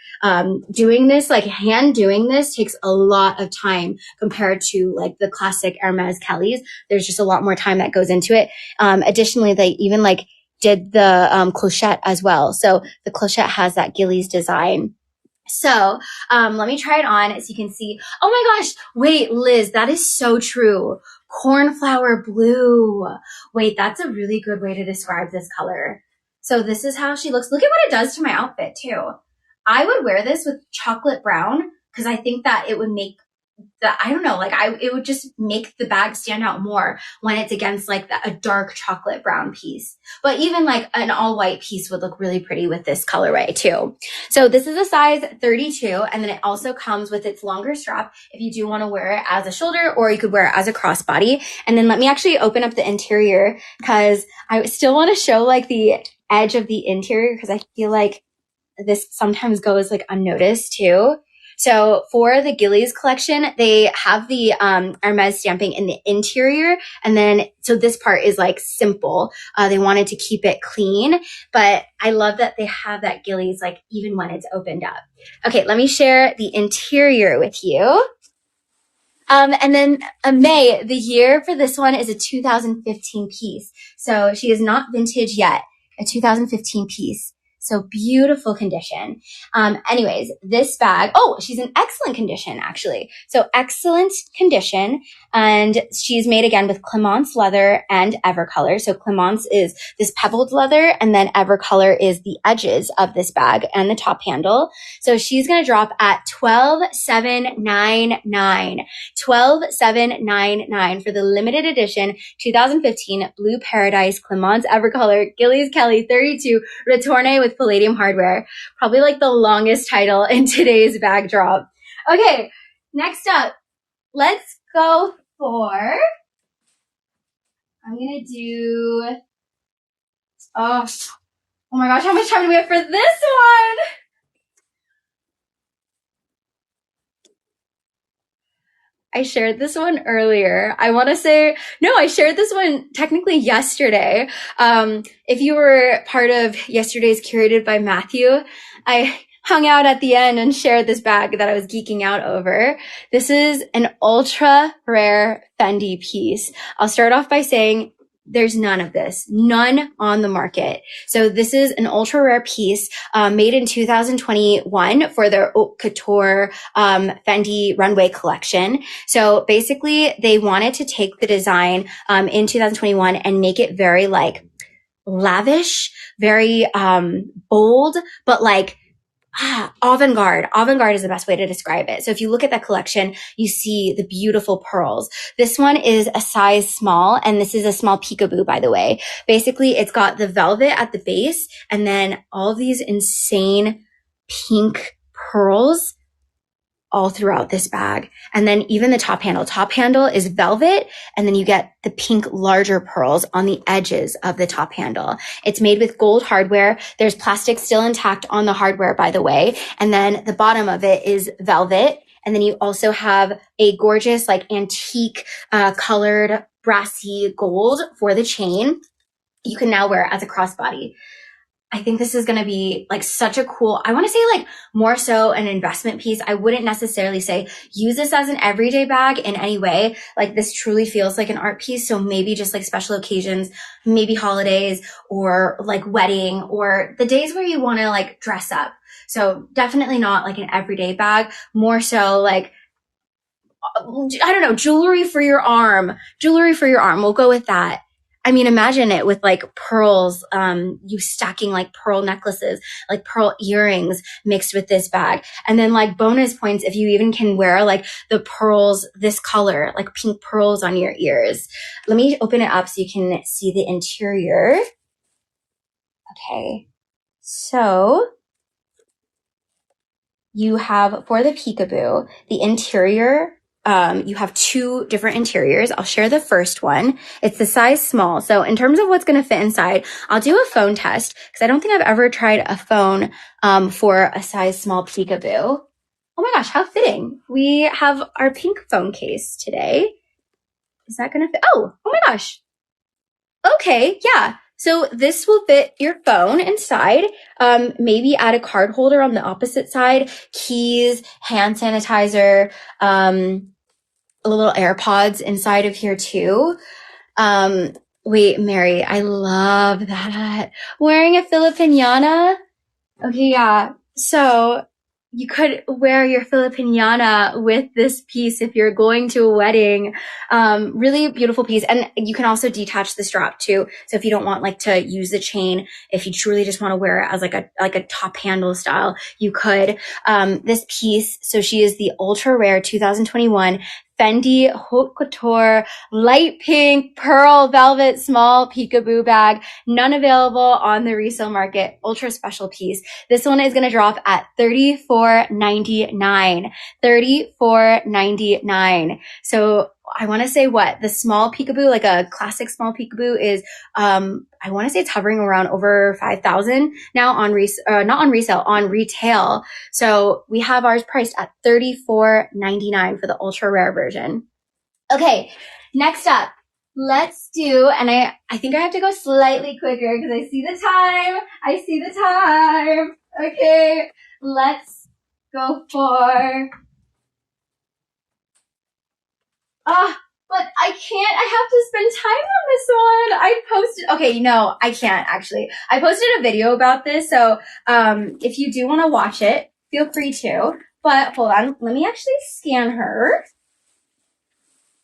Doing this, like hand doing this takes a lot of time compared to like the classic Hermes Kellys. There's just a lot more time that goes into it. Additionally, they even like did the clochette as well. So the clochette has that Gillies design. So let me try it on so you can see. Oh my gosh, wait, Liz, that is so true. Cornflower blue. Wait, that's a really good way to describe this color. So this is how she looks. Look at what it does to my outfit too. I would wear this with chocolate brown because I think that it would make that, I don't know, like it would just make the bag stand out more when it's against like a dark chocolate brown piece. But even like an all white piece would look really pretty with this colorway too. So this is a size 32, and then it also comes with its longer strap if you do want to wear it as a shoulder, or you could wear it as a crossbody. And then let me actually open up the interior, because I still want to show like the edge of the interior, because I feel like this sometimes goes like unnoticed too. So for the Gillies collection, they have the Hermes stamping in the interior. And then, so this part is like simple. They wanted to keep it clean, but I love that they have that Gillies like even when it's opened up. Okay, let me share the interior with you. And then May, the year for this one is a 2015 piece. So she is not vintage yet, a 2015 piece. So beautiful condition. Anyways, this bag, oh, she's in excellent condition, actually. So excellent condition. And she's made again with Clemence leather and Evercolor. So Clemence is this pebbled leather, and then Evercolor is the edges of this bag and the top handle. So she's going to drop at $12,799. $12,799 for the limited edition 2015 Blue Paradise Clemence Evercolor Gillies Kelly 32 Retourne with Palladium hardware. Probably like the longest title in today's bag drop. Okay, next up, let's go for, I'm gonna do, oh my gosh, how much time do we have for this one? I shared this one earlier. I want to say, no, I shared this one technically yesterday. If you were part of yesterday's Curated by Matthew, I hung out at the end and shared this bag that I was geeking out over. This is an ultra rare Fendi piece. I'll start off by saying there's none of this, none on the market. So this is an ultra rare piece made in 2021 for their haute couture Fendi runway collection. So basically they wanted to take the design in 2021 and make it very like lavish, very bold, but like avant-garde. Avant-garde is the best way to describe it. So if you look at that collection, you see the beautiful pearls. This one is a size small, and this is a small peekaboo, by the way. Basically, it's got the velvet at the base, and then all of these insane pink pearls all throughout this bag. And then even the top handle is velvet. And then you get the pink larger pearls on the edges of the top handle. It's made with gold hardware. There's plastic still intact on the hardware, by the way. And then the bottom of it is velvet. And then you also have a gorgeous, like antique, colored brassy gold for the chain. You can now wear it as a crossbody. I think this is going to be like such a cool, I want to say like more so an investment piece. I wouldn't necessarily say use this as an everyday bag in any way. Like this truly feels like an art piece. So maybe just like special occasions, maybe holidays or like wedding or the days where you want to like dress up. So definitely not like an everyday bag, more so like, I don't know, jewelry for your arm. We'll go with that. I mean, imagine it with like pearls, you stacking like pearl necklaces, like pearl earrings mixed with this bag. And then like bonus points if you even can wear like the pearls, this color, like pink pearls on your ears. Let me open it up so you can see the interior. Okay. So you have, for the peekaboo, the interior, you have two different interiors. I'll share the first one. It's the size small. So in terms of what's going to fit inside, I'll do a phone test because I don't think I've ever tried a phone for a size small peekaboo. Oh my gosh, how fitting. We have our pink phone case today. Is that going to fit? Oh my gosh. Okay, yeah. So this will fit your phone inside. Maybe add a card holder on the opposite side, keys, hand sanitizer, little AirPods inside of here too. Wait, Mary, I love that. Wearing a Filipiniana. Okay, yeah. So you could wear your Filipiniana with this piece if you're going to a wedding. Really beautiful piece. And you can also detach the strap too. So if you don't want like to use the chain, if you truly just want to wear it as like a top handle style, you could. This piece, so she is the ultra rare 2021 Fendi Haute Couture light pink pearl velvet small peekaboo bag. None available on the resale market. Ultra special piece. This one is going to drop at $34.99. $34.99. So I want to say what the small peekaboo, like a classic small peekaboo, is. I want to say it's hovering around over 5,000 now on not on resale, on retail. So we have ours priced at $34.99 for the ultra rare version. Okay, next up, let's do, and I think I have to go slightly quicker because I see the time. Okay, let's go for, but I can't, I have to spend time on this one. I posted, okay, no, I can't actually. I posted a video about this, so if you do want to watch it, feel free to. But hold on, let me actually scan her.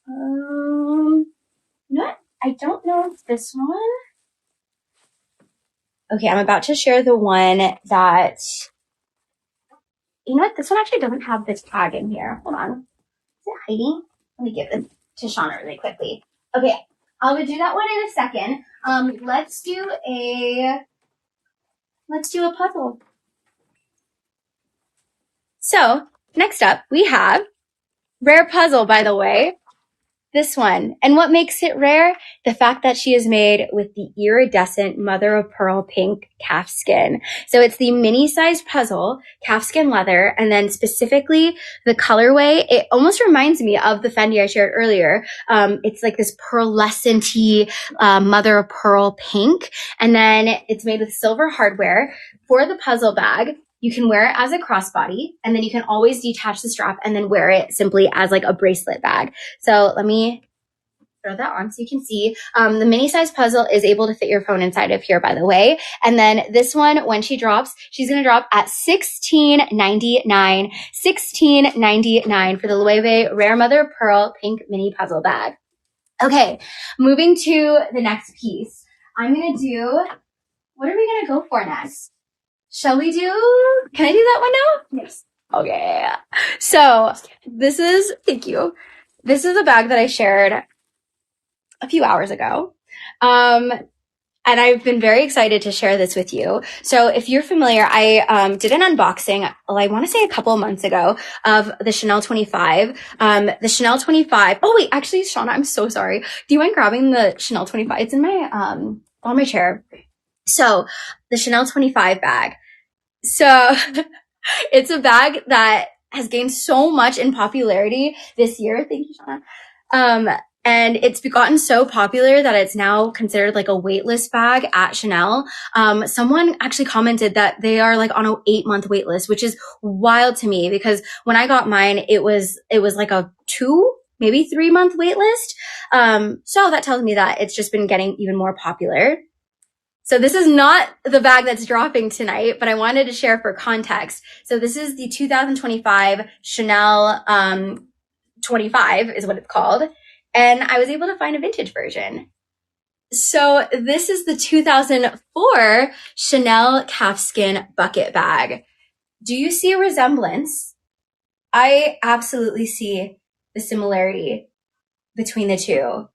You know what? I don't know if this one. Okay, I'm about to share the one that, you know what? This one actually doesn't have this tag in here. Hold on. Is it hiding? Let me give it to Shauna really quickly. Okay, I'll do that one in a second. Let's do a puzzle. So next up, we have rare puzzle, by the way. This one. And what makes it rare? The fact that she is made with the iridescent mother of pearl pink calfskin. So it's the mini sized puzzle, calfskin leather, and then specifically the colorway. It almost reminds me of the Fendi I shared earlier. It's like this pearlescent-y, mother of pearl pink. And then it's made with silver hardware. For the puzzle bag, you can wear it as a crossbody, and then you can always detach the strap and then wear it simply as like a bracelet bag. So let me throw that on so you can see. The mini size puzzle is able to fit your phone inside of here, by the way. And then this one, when she drops, she's going to drop at $16.99. $16.99 for the Loewe Rare Mother of Pearl Pink Mini Puzzle Bag. Okay, moving to the next piece. I'm going to do, what are we going to go for next? Shall we do, can I do that one now? Yes. Okay. So thank you. This is a bag that I shared a few hours ago. And I've been very excited to share this with you. So if you're familiar, I did an unboxing, I want to say a couple of months ago, of the Chanel 25. The Chanel 25. Oh wait, actually, Shauna, I'm so sorry. Do you mind grabbing the Chanel 25? It's in my on my chair. So the Chanel 25 bag. So it's a bag that has gained so much in popularity this year. Thank you, Shauna. And it's gotten so popular that it's now considered like a waitlist bag at Chanel. Someone actually commented that they are like on an 8-month waitlist, which is wild to me because when I got mine, it was like a 2, maybe 3-month waitlist. So that tells me that it's just been getting even more popular. So this is not the bag that's dropping tonight, but I wanted to share for context. So this is the 2025 Chanel 25 is what it's called. And I was able to find a vintage version. So this is the 2004 Chanel calfskin bucket bag. Do you see a resemblance? I absolutely see the similarity between the two.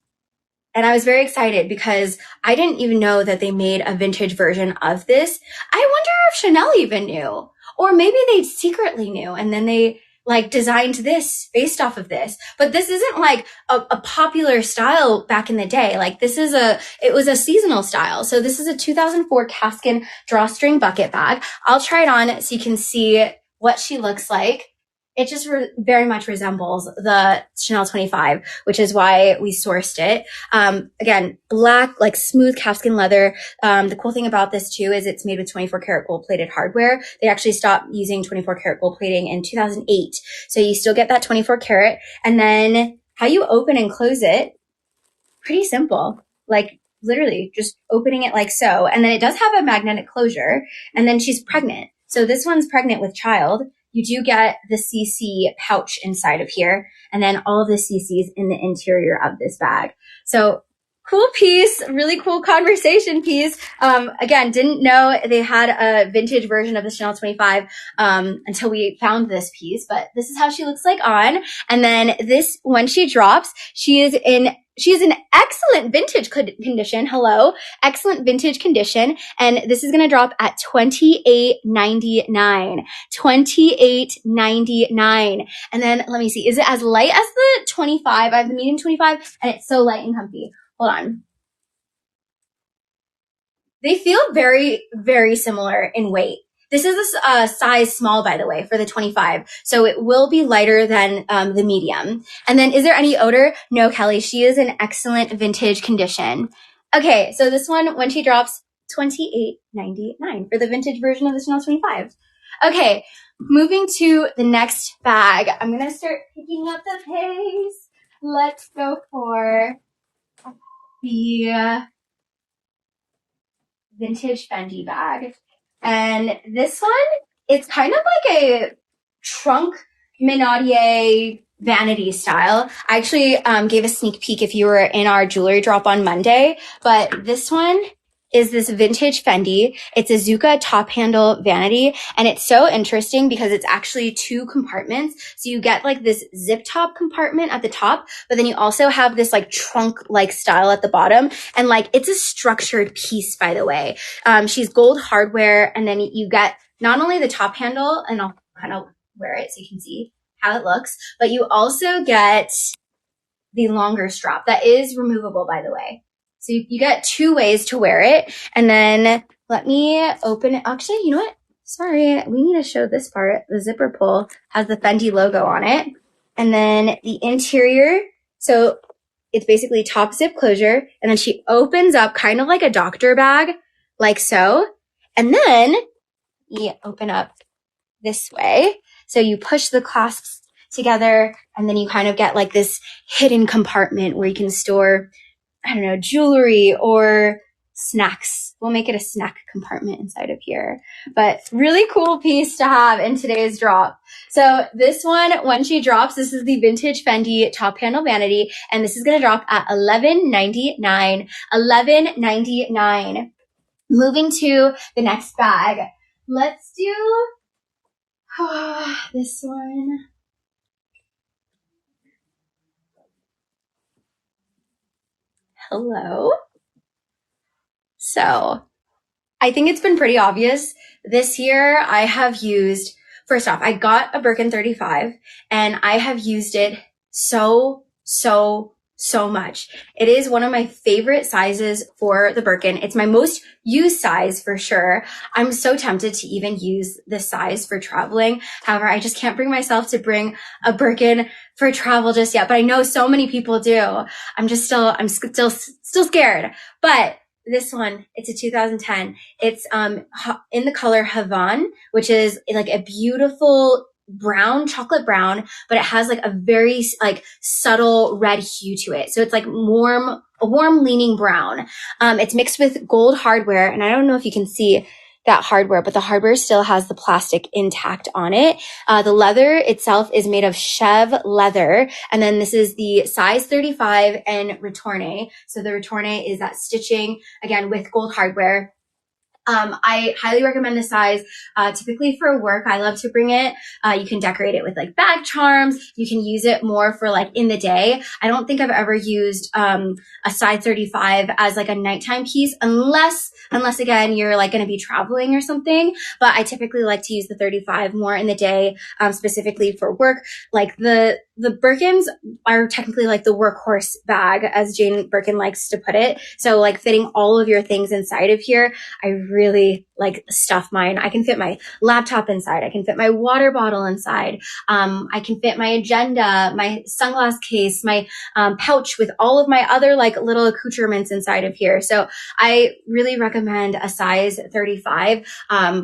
And I was very excited because I didn't even know that they made a vintage version of this. I wonder if Chanel even knew, or maybe they secretly knew and then they like designed this based off of this. But this isn't like a popular style back in the day. Like it was a seasonal style. So this is a 2004 calfskin drawstring bucket bag. I'll try it on so you can see what she looks like. It just very much resembles the Chanel 25, which is why we sourced it. Again, black, like smooth calfskin leather. The cool thing about this too is it's made with 24 karat gold plated hardware. They actually stopped using 24 karat gold plating in 2008. So you still get that 24 karat. And then how you open and close it, pretty simple. Like literally just opening it like so. And then it does have a magnetic closure. And then she's pregnant. So this one's pregnant with child. you do get the CC pouch inside of here, and then all of the CCs in the interior of this bag. So cool piece, really cool conversation piece. Again, didn't know they had a vintage version of the Chanel 25 until we found this piece, but this is how she looks like on. And then this, when she drops, she is in excellent vintage condition. Hello, excellent vintage condition. And this is going to drop at $28.99. $28.99. And then let me see, is it as light as the 25? I have the medium 25 and it's so light and comfy. Hold on. They feel very, very similar in weight. This is a size small, by the way, for the 25. So it will be lighter than the medium. And then is there any odor? No, Kelly. She is in excellent vintage condition. Okay, so this one, when she drops, $28.99 for the vintage version of the Chanel 25. Okay, moving to the next bag. I'm going to start picking up the pace. Let's go for the vintage Fendi bag. And this one, it's kind of like a trunk Minaudier vanity style. I actually gave a sneak peek if you were in our jewelry drop on Monday, but this one is this vintage Fendi. It's a Zucca top handle vanity, and it's so interesting because it's actually two compartments. So you get like this zip top compartment at the top, but then you also have this like trunk-like style at the bottom, and like it's a structured piece, by the way. She's gold hardware, and then you get not only the top handle, and I'll kind of wear it so you can see how it looks, but you also get the longer strap that is removable, by the way. So you get two ways to wear it. And then let me open it. Actually, you know what? Sorry, we need to show this part. The zipper pull has the Fendi logo on it. And then the interior. So it's basically top zip closure. And then she opens up kind of like a doctor bag, like so. And then you open up this way. So you push the clasps together, and then you kind of get like this hidden compartment where you can store, I don't know, jewelry or snacks. We'll make it a snack compartment inside of here. But really cool piece to have in today's drop. So this one, when she drops, this is the vintage Fendi top handle vanity, and this is going to drop at $11.99. $11.99. Moving to the next bag. Let's do this one. Hello. So I think it's been pretty obvious this year. I have used, first off, I got a Birkin 35 and I have used it so much. It is one of my favorite sizes for the Birkin. It's my most used size for sure. I'm so tempted to even use this size for traveling. However, I just can't bring myself to bring a Birkin for travel just yet, but I know so many people do. I'm still scared. But this one, it's a 2010. It's in the color Havane, which is like a beautiful brown, chocolate brown, but it has like a very like subtle red hue to it. So it's like a warm leaning brown. It's mixed with gold hardware, and I don't know if you can see that hardware, but the hardware still has the plastic intact on it. The leather itself is made of Chev leather. And then this is the size 35 and Retourne. So the Retourne is that stitching, again, with gold hardware. I highly recommend this size. Typically for work, I love to bring it. You can decorate it with like bag charms. You can use it more for like in the day. I don't think I've ever used, a size 35 as like a nighttime piece unless again, you're like going to be traveling or something. But I typically like to use the 35 more in the day, specifically for work. Like the Birkins are technically like the workhorse bag, as Jane Birkin likes to put it. So like fitting all of your things inside of here, I really like stuff mine. I can fit my laptop inside. I can fit my water bottle inside. I can fit my agenda, my sunglass case, my pouch with all of my other like little accoutrements inside of here. So I really recommend a size 35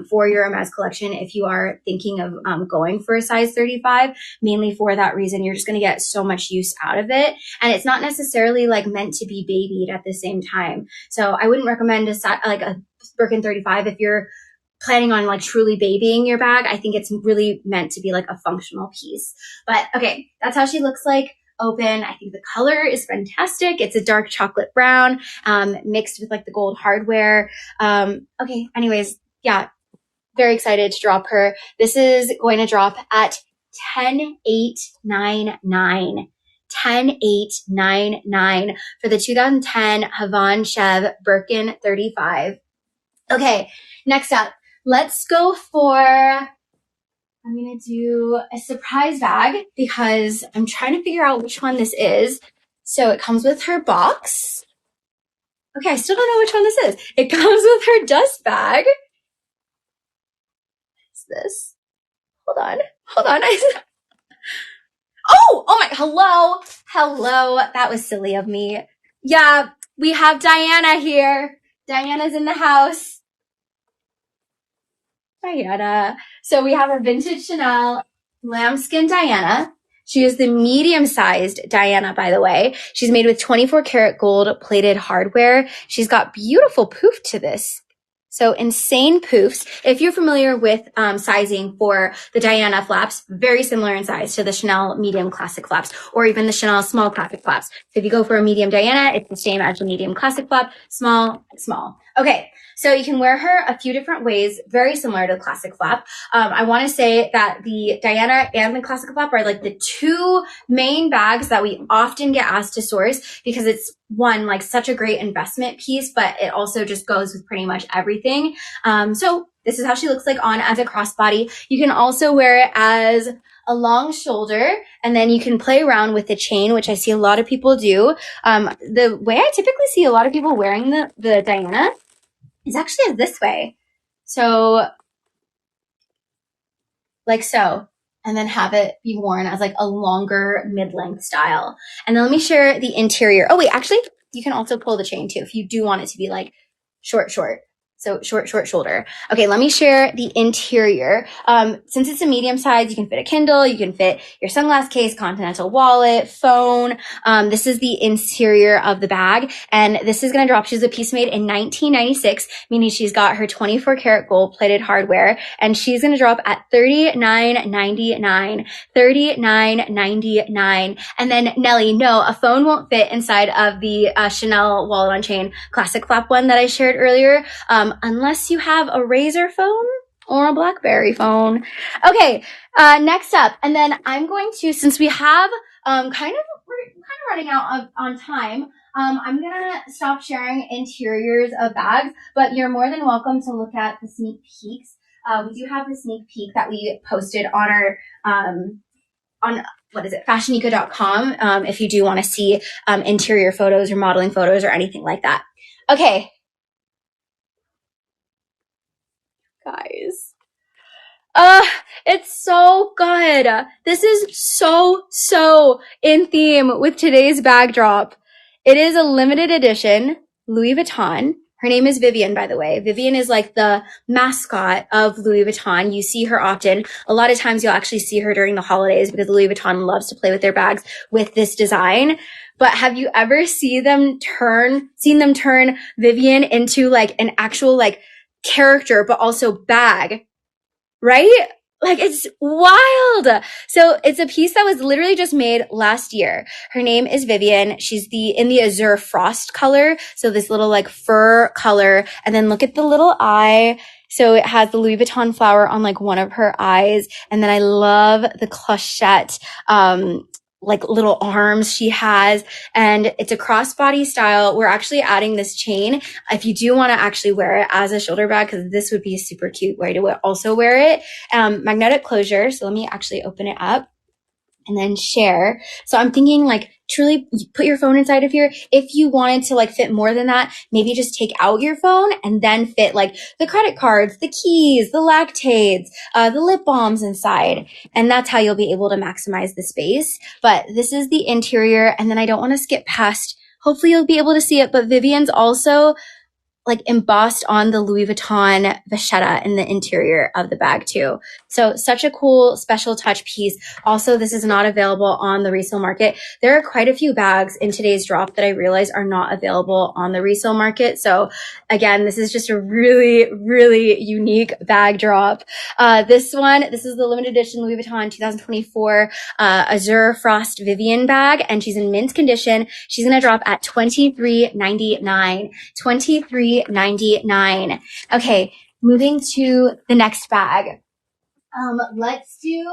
for your Hermes collection if you are thinking of going for a size 35, mainly for that reason. You're just going to get so much use out of it. And it's not necessarily like meant to be babied at the same time. So I wouldn't recommend a Birkin 35 if you're planning on like truly babying your bag, I think it's really meant to be like a functional piece. But okay, that's how she looks like open. I think the color is fantastic. It's a dark chocolate brown, mixed with like the gold hardware. Okay, anyways, yeah, very excited to drop her. This is going to drop at 10,899. 10,899 for the 2010 Havon Chev Birkin 35. Okay, next up, let's go for, I'm going to do a surprise bag because I'm trying to figure out which one this is. So it comes with her box. Okay, I still don't know which one this is. It comes with her dust bag. What's this? Hold on. Oh my, hello. That was silly of me. Yeah, we have Diana here. Diana's in the house. Diana. So we have a vintage Chanel lambskin Diana. She is the medium-sized Diana, by the way. She's made with 24 karat gold plated hardware. She's got beautiful poof to this. So insane poofs. If you're familiar with sizing for the Diana flaps, very similar in size to the Chanel medium classic flaps, or even the Chanel small classic flaps. So if you go for a medium Diana, it's the same as the medium classic flap, small. Okay, so you can wear her a few different ways, very similar to the classic flap. I want to say that the Diana and the classic flap are like the two main bags that we often get asked to source because it's one, like such a great investment piece, but it also just goes with pretty much everything. So this is how she looks like on as a crossbody. You can also wear it as a long shoulder, and then you can play around with the chain, which I see a lot of people do. The way I typically see a lot of people wearing the Diana is actually this way. So like so, and then have it be worn as like a longer mid-length style. And then let me share the interior. Oh wait, actually you can also pull the chain too if you do want it to be like short. So short shoulder. Okay, let me share the interior. Since it's a medium size, you can fit a Kindle, you can fit your sunglass case, continental wallet, phone. This is the interior of the bag, and this is going to drop. She's a piece made in 1996, meaning she's got her 24 karat gold plated hardware, and she's going to drop at $39.99. $39.99. And then Nelly, no, a phone won't fit inside of the Chanel wallet on chain classic flap one that I shared earlier. Unless you have a Razr phone or a BlackBerry phone. Okay, next up. And then I'm going to, since we have we're kind of running out on time, I'm gonna stop sharing interiors of bags, but you're more than welcome to look at the sneak peeks. We do have the sneak peek that we posted on our on FashionNica.com, if you do want to see interior photos or modeling photos or anything like that. Okay. Guys. It's so good. This is so in theme with today's bag drop. It is a limited edition Louis Vuitton. Her name is Vivian, by the way. Vivian is like the mascot of Louis Vuitton. You see her often. A lot of times you'll actually see her during the holidays because Louis Vuitton loves to play with their bags with this design. But have you ever seen them turn Vivian into like an actual like character, but also bag, right? Like it's wild. So it's a piece that was literally just made last year. Her name is Vivian. She's in the azure frost color. So this little like fur color. And then look at the little eye. So it has the Louis Vuitton flower on like one of her eyes. And then I love the clochette, like little arms she has, and it's a crossbody style. We're actually adding this chain if you do want to actually wear it as a shoulder bag, because this would be a super cute way to also wear it. Magnetic closure. So let me actually open it up and then share. So I'm thinking like truly put your phone inside of here. If you wanted to like fit more than that, maybe just take out your phone and then fit like the credit cards, the keys, the lactates, the lip balms inside. And that's how you'll be able to maximize the space. But this is the interior. And then I don't want to skip past, hopefully you'll be able to see it, but Vivian's also like embossed on the Louis Vuitton vachetta in the interior of the bag too. So such a cool special touch piece. Also, this is not available on the resale market. There are quite a few bags in today's drop that I realize are not available on the resale market. So again, this is just a really, really unique bag drop. This is the limited edition Louis Vuitton 2024 Azure Frost Vivian bag, and she's in mint condition. She's going to drop at $23.99. $23.99. Okay, moving to the next bag. Let's see.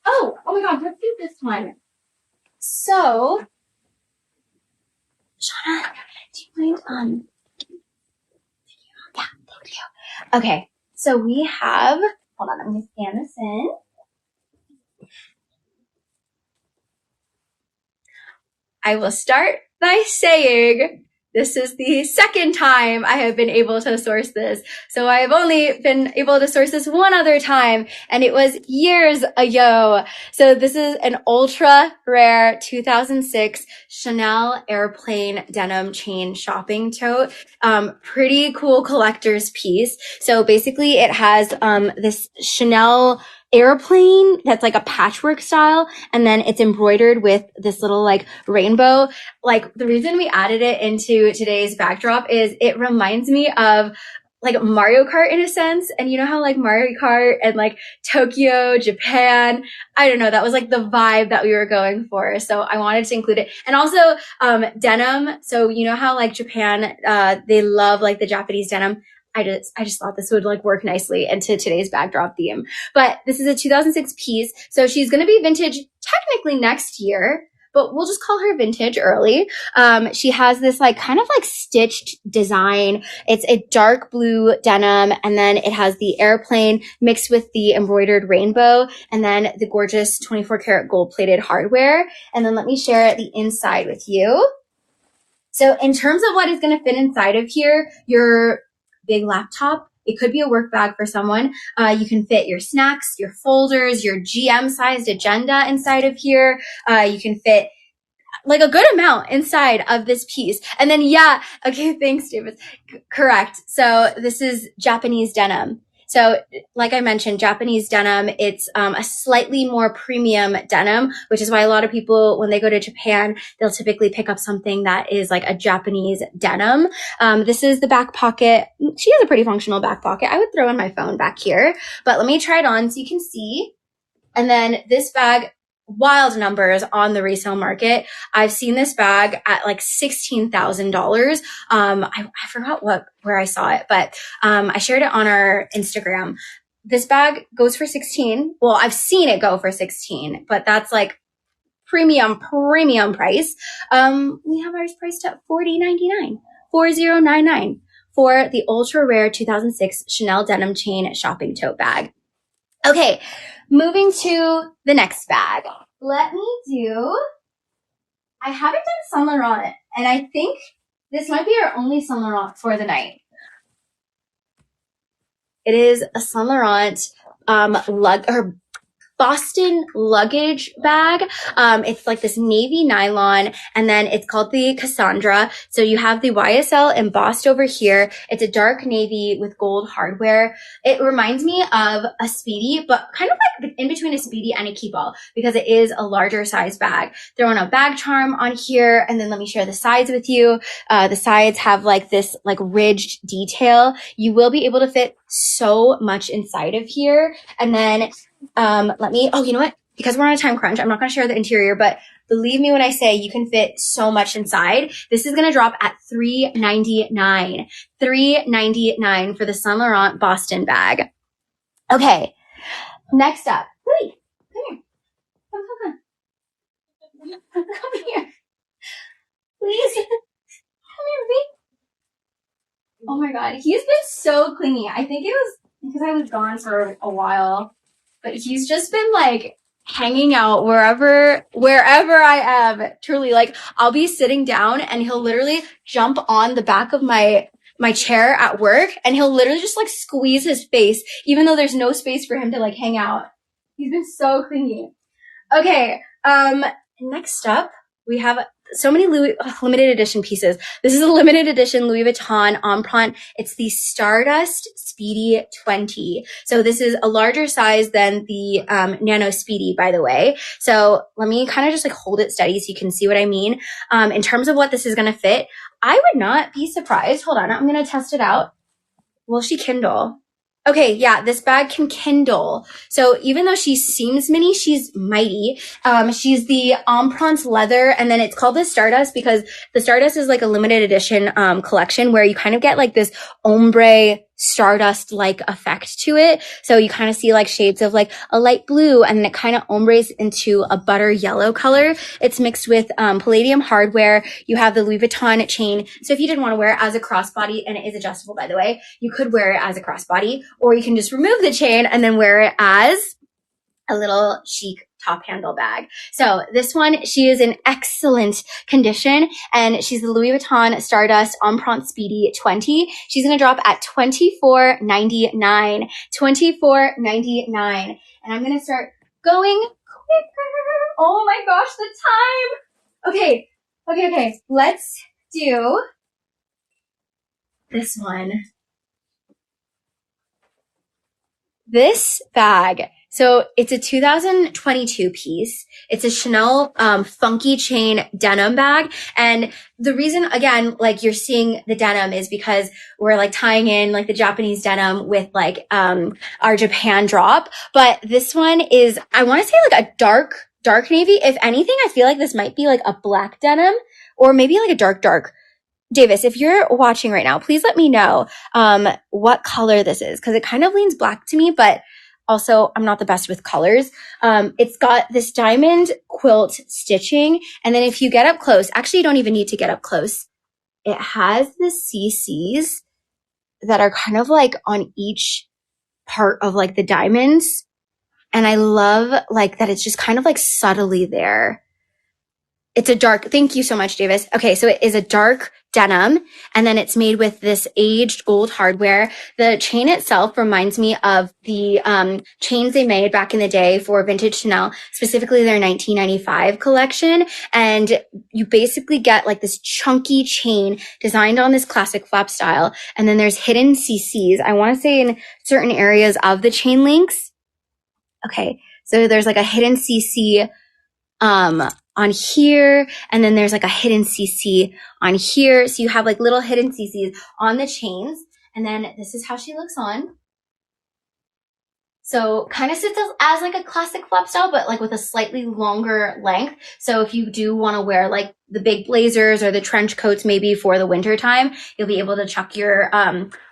Oh my God, let's do this one. So, Shauna, do you mind, yeah, thank you. Okay, so we have, hold on, I'm going to scan this in. I will start by saying this is the second time I have been able to source this. So I have only been able to source this one other time, and it was years ago. So this is an ultra rare 2006 Chanel Airplane denim chain shopping tote. Pretty cool collector's piece. So basically it has this Chanel airplane that's like a patchwork style, and then it's embroidered with this little like rainbow. Like the reason we added it into today's backdrop is it reminds me of like Mario Kart in a sense. And you know how like Mario Kart and like Tokyo, Japan, I don't know, that was like the vibe that we were going for. So I wanted to include it. And also denim. So you know how like Japan, they love like the Japanese denim. I just thought this would like work nicely into today's backdrop theme. But this is a 2006 piece. So she's going to be vintage technically next year, but we'll just call her vintage early. She has this like kind of like stitched design. It's a dark blue denim, and then it has the airplane mixed with the embroidered rainbow, and then the gorgeous 24 karat gold plated hardware. And then let me share the inside with you. So in terms of what is going to fit inside of here, your big laptop, it could be a work bag for someone. You can fit your snacks, your folders, your GM sized agenda inside of here. You can fit like a good amount inside of this piece. And then, yeah, okay, thanks, David. Correct. So this is Japanese denim. So like I mentioned, Japanese denim, it's a slightly more premium denim, which is why a lot of people, when they go to Japan, they'll typically pick up something that is like a Japanese denim. This is the back pocket. She has a pretty functional back pocket. I would throw in my phone back here, but let me try it on so you can see. And then this bag, wild numbers on the resale market. I've seen this bag at like $16,000. I forgot where I saw it, but I shared it on our Instagram. This bag goes for 16. Well, I've seen it go for 16, but that's like premium price. We have ours priced at $40.99, $40.99 for the ultra rare 2006 Chanel denim chain shopping tote bag. Okay, moving to the next bag. I haven't done Saint Laurent, and I think this might be our only Saint Laurent for the night. It is a Saint Laurent Boston luggage bag. It's like this navy nylon, and then it's called the Cassandra. So you have the YSL embossed over here. It's a dark navy with gold hardware. It reminds me of a Speedy, but kind of like in between a Speedy and a Keepall, because it is a larger size bag. Throwing a bag charm on here, and then let me share the sides with you. The sides have like this like ridged detail. You will be able to fit so much inside of here. And then you know what? Because we're on a time crunch, I'm not going to share the interior, but believe me when I say you can fit so much inside. This is going to drop at $399. $399 for the Saint Laurent Boston bag. Okay. Next up. Wait, come here. Come here. Please. Come here, babe. Oh my God. He's been so clingy. I think it was because I was gone for a while. But he's just been like hanging out wherever I am. Truly, like I'll be sitting down and he'll literally jump on the back of my chair at work, and he'll literally just like squeeze his face, even though there's no space for him to like hang out. He's been so clingy. Okay. Next up we have so many limited edition pieces. This is a limited edition Louis Vuitton Empreinte. It's the Stardust Speedy 20. So this is a larger size than the Nano Speedy, by the way. So let me kind of just like hold it steady so you can see what I mean. In terms of what this is going to fit, I would not be surprised. Hold on, I'm going to test it out. Will she kindle? Okay, yeah, this bag can kindle. So even though she seems mini, she's mighty. She's the Empreinte leather, and then it's called the Stardust because the Stardust is like a limited edition collection where you kind of get like this ombre stardust-like effect to it. So you kind of see like shades of like a light blue, and then it kind of ombres into a butter yellow color. It's mixed with palladium hardware. You have the Louis Vuitton chain. So if you didn't want to wear it as a crossbody, and it is adjustable, by the way, you could wear it as a crossbody, or you can just remove the chain and then wear it as a little chic top handle bag. So this one, she is in excellent condition, and she's the Louis Vuitton Stardust Empreinte Speedy 20. She's going to drop at $24.99. $24.99. And I'm going to start going quicker. Oh my gosh, the time. Okay. Let's do this one. This bag. So it's a 2022 piece. It's a Chanel funky chain denim bag. And the reason, again, like you're seeing the denim is because we're like tying in like the Japanese denim with like our Japan drop. But this one is, I want to say like a dark navy. If anything, I feel like this might be like a black denim or maybe like a dark. Davis, if you're watching right now, please let me know what color this is, because it kind of leans black to me, but also I'm not the best with colors. It's got this diamond quilt stitching, and then if you get up close, actually you don't even need to get up close. It has the CCs that are kind of like on each part of like the diamonds, and I love like that it's just kind of like subtly there. It's a dark, thank you so much, Davis. Okay, so it is a dark denim, and then it's made with this aged gold hardware. The chain itself reminds me of the chains they made back in the day for vintage Chanel, specifically their 1995 collection. And you basically get like this chunky chain designed on this classic flap style. And then there's hidden CCs. I want to say in certain areas of the chain links. Okay, so there's like a hidden CC on here, and then there's like a hidden CC on here. So you have like little hidden CCs on the chains, and then this is how she looks on. So kind of sits as like a classic flap style, but like with a slightly longer length. So if you do want to wear like the big blazers or the trench coats maybe for the winter time, you'll be able to chuck your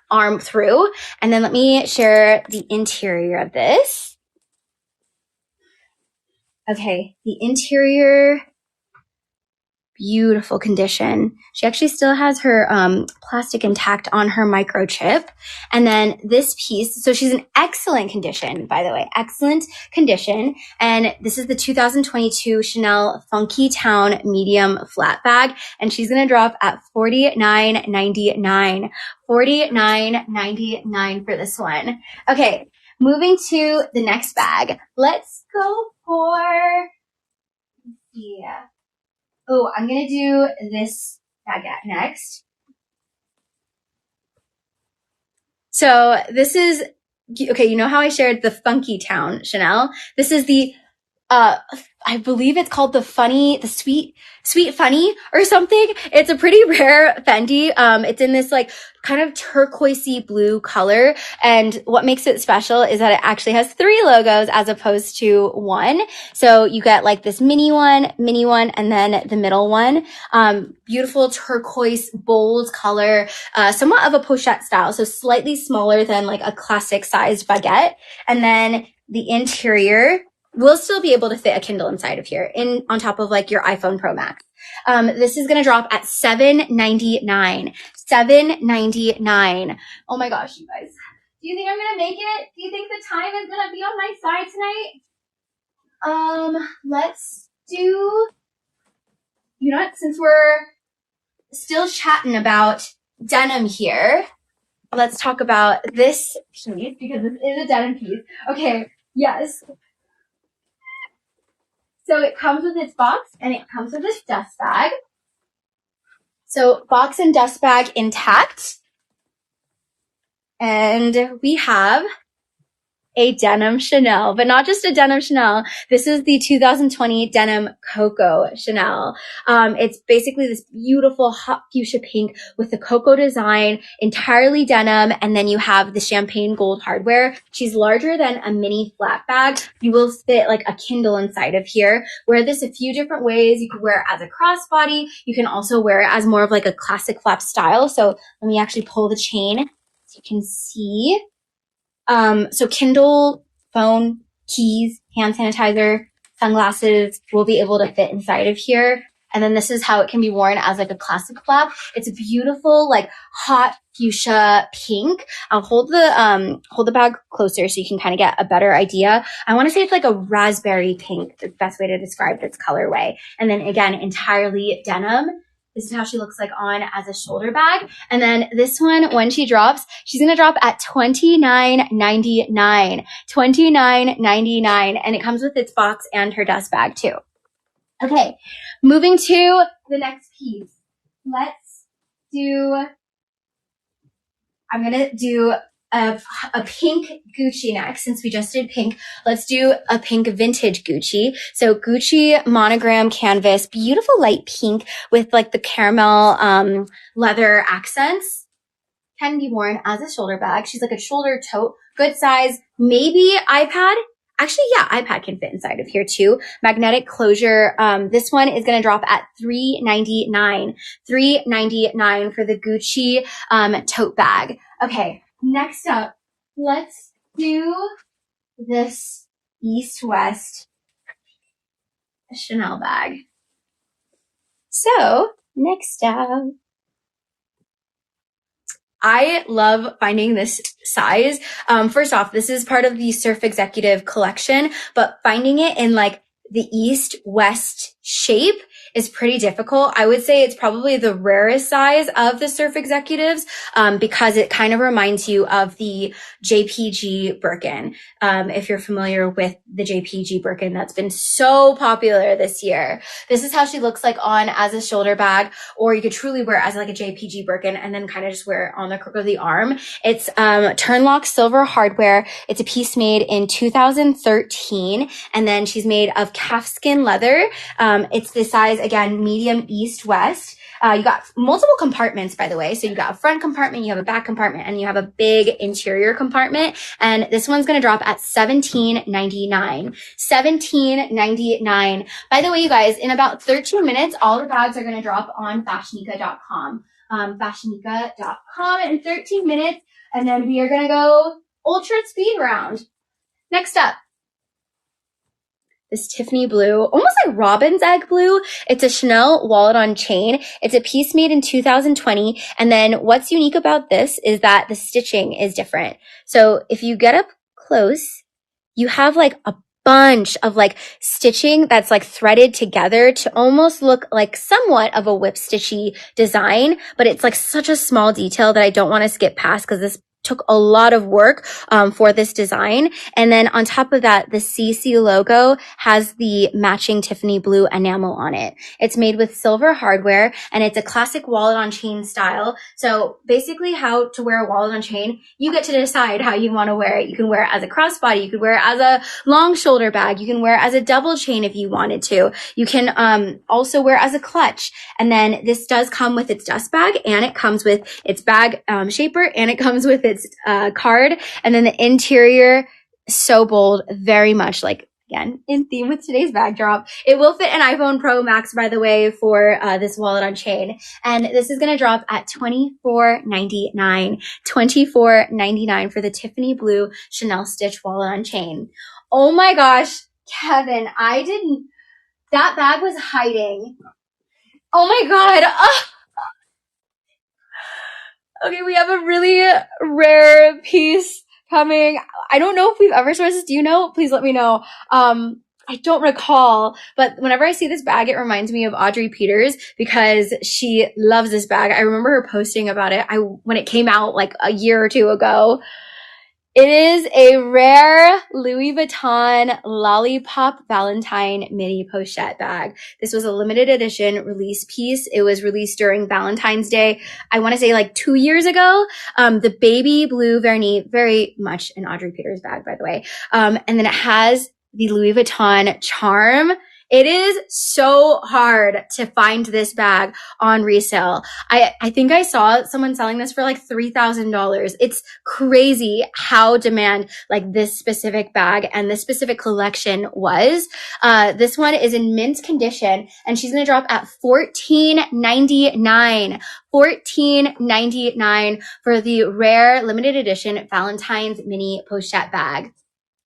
arm through. And then let me share the interior of this. Okay, the interior, beautiful condition. She actually still has her plastic intact on her microchip. And then this piece, so she's in excellent condition, by the way, excellent condition. And this is the 2022 Chanel Funky Town medium flat bag. And she's going to drop at $49.99. $49.99 for this one. Okay, moving to the next bag. Let's go for, yeah. Oh, I'm going to do this baguette next. So this is, okay, you know how I shared the Funky Town Chanel? This is the, I believe it's called the sweet funny or something. It's a pretty rare Fendi. It's in this like kind of turquoisey blue color. And what makes it special is that it actually has 3 logos as opposed to 1. So you get like this mini one, and then the middle one. Beautiful turquoise, bold color, somewhat of a pochette style. So slightly smaller than like a classic sized baguette. And then the interior, we'll still be able to fit a Kindle inside of here on top of like your iPhone Pro Max. This is going to drop at $7.99. $7.99. Oh my gosh, you guys. Do you think I'm going to make it? Do you think the time is going to be on my side tonight? Let's do, you know what? Since we're still chatting about denim here, let's talk about this piece because this is a denim piece. Okay. Yes. So it comes with its box and it comes with this dust bag. So box and dust bag intact. And we have a denim Chanel, but not just a denim Chanel. This is the 2020 denim Cocoa Chanel. It's basically this beautiful hot fuchsia pink with the cocoa design, entirely denim. And then you have the champagne gold hardware. She's larger than a mini flat bag. You will fit like a Kindle inside of here. Wear this a few different ways. You could wear it as a crossbody. You can also wear it as more of like a classic flap style. So let me actually pull the chain so you can see. So Kindle, phone, keys, hand sanitizer, sunglasses will be able to fit inside of here. And then this is how it can be worn as like a classic flap. It's a beautiful, like hot fuchsia pink. I'll hold the bag closer so you can kind of get a better idea. I want to say it's like a raspberry pink, the best way to describe this colorway. And then again, entirely denim. This is how she looks like on as a shoulder bag. And then this one, when she drops, she's going to drop at $29.99. $29.99. And it comes with its box and her dust bag too. Okay, moving to the next piece. I'm going to do a pink Gucci next. Since we just did pink, let's do a pink vintage Gucci. So Gucci monogram canvas, beautiful light pink with like the caramel leather accents. Can be worn as a shoulder bag. She's like a shoulder tote, good size, maybe iPad. Actually, yeah, iPad can fit inside of here too. Magnetic closure. This one is going to drop at $3.99. $3.99 for the Gucci tote bag. Okay, next up, let's do this East-West Chanel bag. So, next up. I love finding this size. First off, this is part of the Surf Executive collection, but finding it in like the East-West shape is pretty difficult. I would say it's probably the rarest size of the Surf Executives, because it kind of reminds you of the JPG Birkin. If you're familiar with the JPG Birkin that's been so popular this year. This is how she looks like on as a shoulder bag, or you could truly wear it as like a JPG Birkin and then kind of just wear it on the crook of the arm. It's turn lock silver hardware. It's a piece made in 2013, and then she's made of calfskin leather. It's the size, again, medium East-West. You got multiple compartments, by the way. So you got a front compartment, you have a back compartment, and you have a big interior compartment. And this one's going to drop at $17.99. $17.99. By the way, you guys, in about 13 minutes, all the bags are going to drop on FashionNica.com. FashionNica.com in 13 minutes. And then we are going to go ultra speed round. Next up. This Tiffany blue, almost like robin's egg blue. It's a Chanel wallet on chain. It's a piece made in 2020. And then what's unique about this is that the stitching is different. So if you get up close, you have like a bunch of like stitching that's like threaded together to almost look like somewhat of a whip stitchy design, but it's like such a small detail that I don't want to skip past because this took a lot of work for this design. And then on top of that, the CC logo has the matching Tiffany blue enamel on it. It's made with silver hardware, and it's a classic wallet on chain style. So basically how to wear a wallet on chain, you get to decide how you want to wear it. You can wear it as a crossbody. You could wear it as a long shoulder bag. You can wear it as a double chain if you wanted to. You can also wear it as a clutch. And then this does come with its dust bag, and it comes with its bag shaper, and it comes with its card. And then the interior, so bold, very much like, again, in theme with today's bag drop. It will fit an iPhone Pro Max, by the way, for this wallet on chain. And this is going to drop at $24.99. $24.99 for the Tiffany blue Chanel stitch wallet on chain. Oh my gosh, Kevin, that bag was hiding. Oh my God. Okay, we have a really rare piece coming. I don't know if we've ever sourced this. Do you know? Please let me know. I don't recall, but whenever I see this bag, it reminds me of Audrey Peters because she loves this bag. I remember her posting about it when it came out like a year or two ago. It is a rare Louis Vuitton Lollipop Valentine mini pochette bag. This was a limited edition release piece. It was released during Valentine's Day. I want to say like 2 years ago. The baby blue vernis, very much an Audrey Peters bag, by the way. And then it has the Louis Vuitton charm. It is so hard to find this bag on resale. I think I saw someone selling this for like $3,000. It's crazy how demand like this specific bag and this specific collection was. This one is in mint condition and she's going to drop at $14.99. $14.99 for the rare limited edition Valentine's mini pochette bag.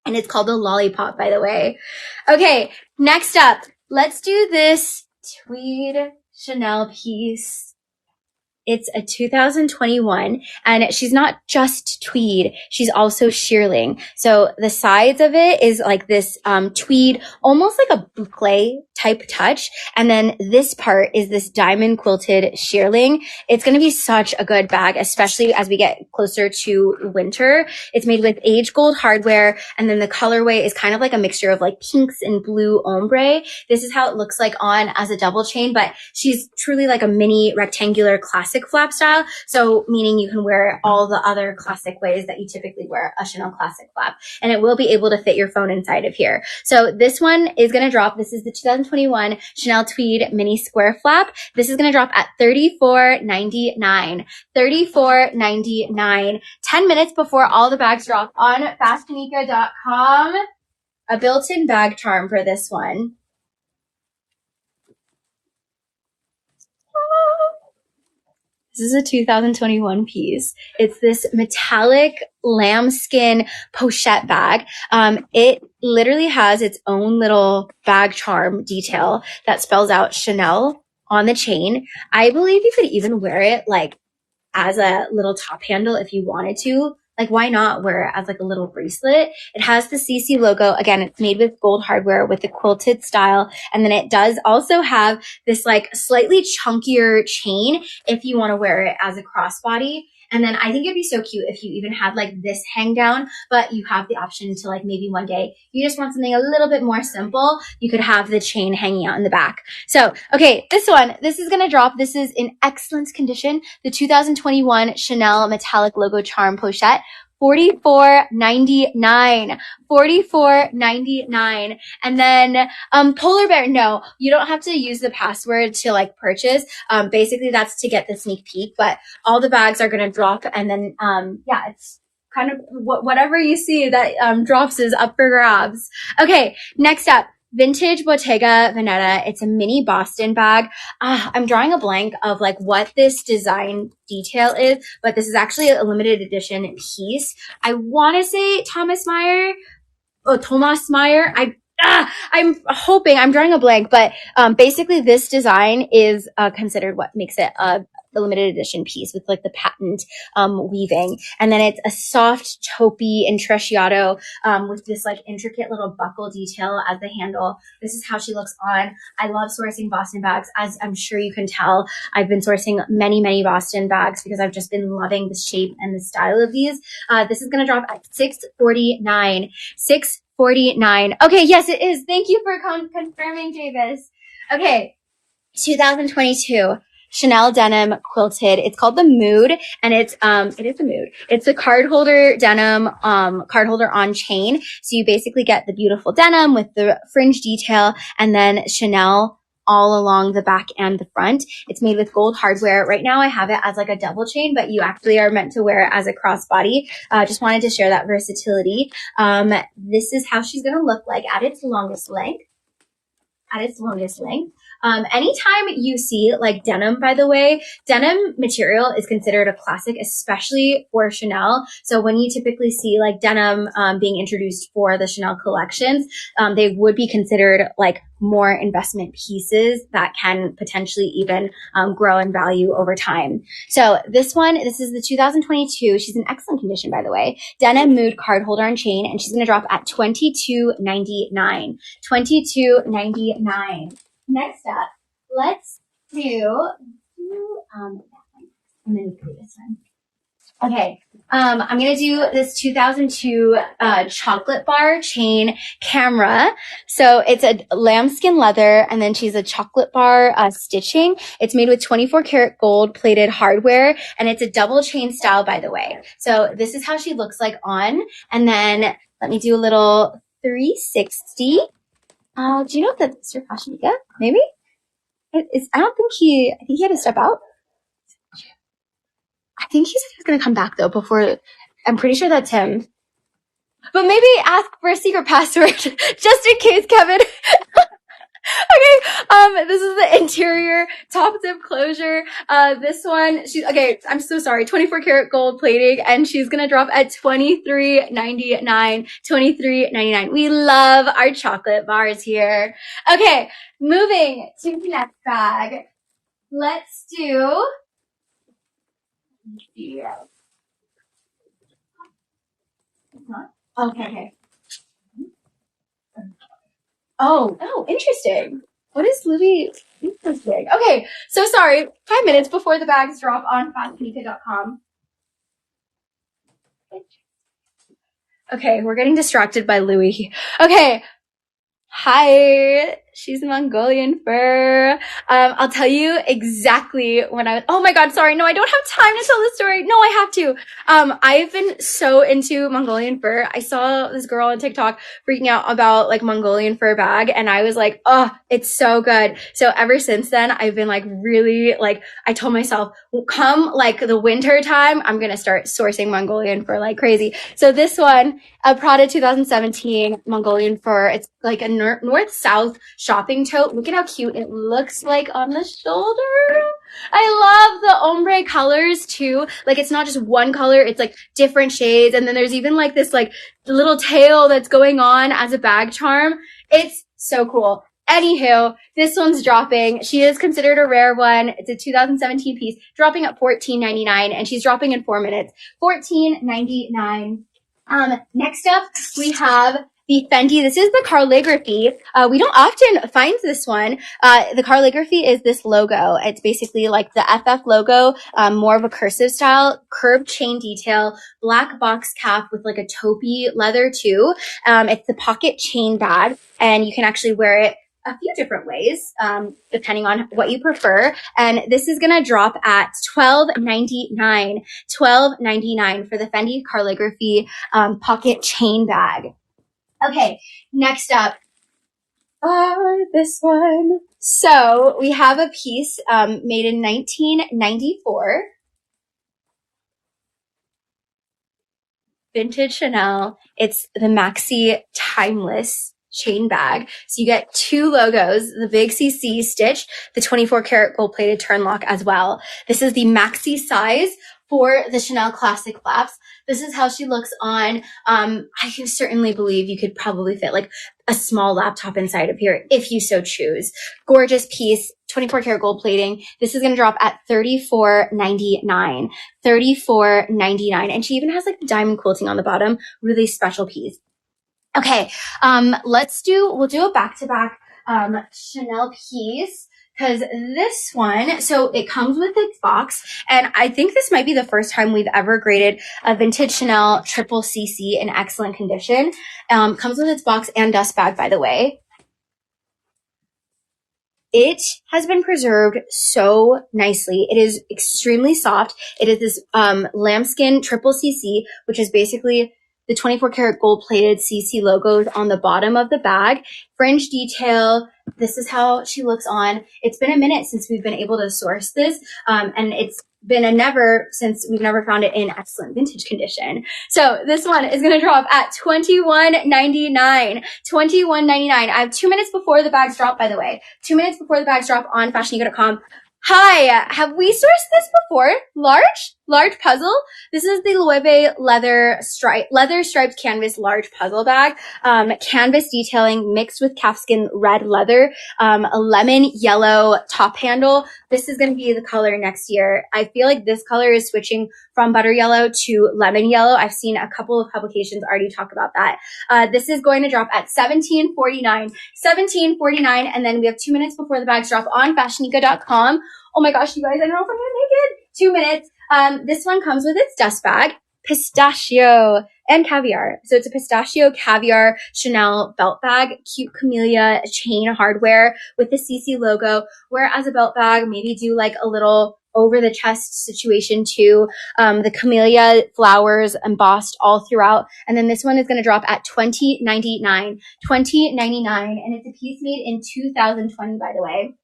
And it's called the Lollipop, by the way. Okay, next up, let's do this tweed Chanel piece. It's a 2021 and she's not just tweed. She's also shearling. So the sides of it is like this, tweed, almost like a boucle type touch. And then this part is this diamond quilted shearling. It's going to be such a good bag, especially as we get closer to winter. It's made with age gold hardware. And then the colorway is kind of like a mixture of like pinks and blue ombre. This is how it looks like on as a double chain, but she's truly like a mini rectangular classic flap style. So meaning you can wear it all the other classic ways that you typically wear a Chanel classic flap. And it will be able to fit your phone inside of here. So this one is going to drop. This is the 2021 Chanel Tweed Mini Square Flap. This is going to drop at $34.99. $34.99. 10 minutes before all the bags drop on FashionNica.com. A built-in bag charm for this one. This is a 2021 piece. It's this metallic lambskin pochette bag. It literally has its own little bag charm detail that spells out Chanel on the chain. I believe you could even wear it like as a little top handle if you wanted to. Like, why not wear it as like a little bracelet? It has the CC logo. Again, it's made with gold hardware with the quilted style. And then it does also have this like slightly chunkier chain if you want to wear it as a crossbody. And then I think it'd be so cute if you even had like this hang down, but you have the option to like maybe one day you just want something a little bit more simple. You could have the chain hanging out in the back. So, okay, this is going to drop. This is in excellent condition. The 2021 Chanel metallic logo charm pochette. $44.99. $44.99. And then Polar Bear, no, you don't have to use the password to like purchase. Basically that's to get the sneak peek, but all the bags are going to drop. And then yeah, it's kind of whatever you see that drops is up for grabs. Okay, next up. Vintage Bottega Veneta. It's a mini Boston bag. I'm drawing a blank of like what this design detail is, but this is actually a limited edition piece. I want to say Thomas Meyer. I'm hoping, I'm drawing a blank, but basically this design is considered what makes it the limited edition piece with like the patent weaving. And then it's a soft taupey intrecciato with this like intricate little buckle detail as the handle. This is how she looks on. I love sourcing Boston bags. As I'm sure you can tell, I've been sourcing many Boston bags because I've just been loving the shape and the style of these. This is going to drop at $649. $649. Okay, yes, it is. Thank you for confirming, Davis. Okay, 2022 Chanel denim quilted. It's called the Mood, and it is the Mood. It's a card holder denim, card holder on chain. So you basically get the beautiful denim with the fringe detail, and then Chanel all along the back and the front. It's made with gold hardware. Right now I have it as like a double chain, but you actually are meant to wear it as a crossbody. Just wanted to share that versatility. This is how she's going to look like at its longest length. Anytime you see like denim, by the way, denim material is considered a classic, especially for Chanel. So when you typically see like denim being introduced for the Chanel collections, they would be considered like more investment pieces that can potentially even grow in value over time. So this is the 2022. She's in excellent condition, by the way. Denim Mood card holder on chain, and she's going to drop at $22.99. $22.99. Next up, let's do and then we do this one. Okay. I'm gonna do this 2002 chocolate bar chain camera. So it's a lambskin leather, and then she's a chocolate bar stitching. It's made with 24 karat gold plated hardware, and it's a double chain style, by the way. So this is how she looks like on. And then let me do a little 360. Do you know if that's Mr. FashionNica? Maybe? I think he had to step out. I think he said he was going to come back though before. I'm pretty sure that's him. But maybe ask for a secret password just in case, Kevin. Okay. This is the interior top zip closure. This one, okay. I'm so sorry. 24 karat gold plating, and she's gonna drop at $23.99. $23.99. We love our chocolate bars here. Okay, moving to the next bag. Let's do. Yeah. It's not? Okay. Oh, interesting. What is Louis interesting? Okay, so sorry. 5 minutes before the bags drop on FashionNica.com. Okay, we're getting distracted by Louis. Okay. Hi, she's Mongolian fur. I'll tell you exactly when oh my God, sorry. No, I don't have time to tell the story. No, I have to. I've been so into Mongolian fur. I saw this girl on TikTok freaking out about like Mongolian fur bag, and I was like, oh, it's so good. So ever since then, I've been like really like, I told myself, come like the winter time, I'm going to start sourcing Mongolian fur like crazy. So this one, a Prada 2017 Mongolian fur. It's like a north-south shopping tote. Look at how cute it looks like on the shoulder. I love the ombre colors too. Like it's not just one color, it's like different shades. And then there's even like this like little tail that's going on as a bag charm. It's so cool. Anywho, this one's dropping. She is considered a rare one. It's a 2017 piece, dropping at $14.99, and she's dropping in 4 minutes. $14.99. Next up, we have the Fendi. This is the calligraphy. We don't often find this one. The calligraphy is this logo. It's basically like the FF logo, more of a cursive style, curved chain detail, black box cap with like a taupey leather too. It's the pocket chain bag, and you can actually wear it a few different ways, depending on what you prefer. And this is going to drop at $12.99. $12.99 for the Fendi calligraphy pocket chain bag. Okay, next up, this one. So we have a piece made in 1994. Vintage Chanel. It's the Maxi Timeless chain bag. So you get two logos, the big CC stitch, the 24 karat gold plated turn lock as well. This is the maxi size for the Chanel Classic flaps. This is how she looks on. I can certainly believe you could probably fit like a small laptop inside of here if you so choose. Gorgeous piece, 24 karat gold plating. This is going to drop at $34.99. $34.99. And she even has like diamond quilting on the bottom. Really special piece. Okay, we'll do a back-to-back Chanel piece, because this one, so it comes with its box, and I think this might be the first time we've ever graded a vintage Chanel triple CC in excellent condition. Comes with its box and dust bag, by the way. It has been preserved so nicely. It is extremely soft. It is this lambskin triple CC, which is basically the 24 karat gold plated CC logos on the bottom of the bag. Fringe detail. This is how she looks on. It's been a minute since we've been able to source this. And it's been since we've never found it in excellent vintage condition. So this one is going to drop at $21.99. $21.99. I have 2 minutes before the bags drop, by the way. 2 minutes before the bags drop on FashionNica.com. Hi, have we sourced this before? Large puzzle. This is the Loewe leather striped canvas large puzzle bag. Canvas detailing mixed with calfskin red leather. A lemon yellow top handle. This is going to be the color next year. I feel like this color is switching from butter yellow to lemon yellow. I've seen a couple of publications already talk about that. This is going to drop at $17.49. $17.49, and then we have 2 minutes before the bags drop on FashionNica.com. Oh my gosh, you guys, I don't know if I'm going to make it. 2 minutes. This one comes with its dust bag, pistachio and caviar. So it's a pistachio caviar Chanel belt bag, cute camellia chain hardware with the CC logo. Where as a belt bag, maybe do like a little over the chest situation too. The camellia flowers embossed all throughout. And then this one is going to drop at $20.99, and it's a piece made in 2020, by the way.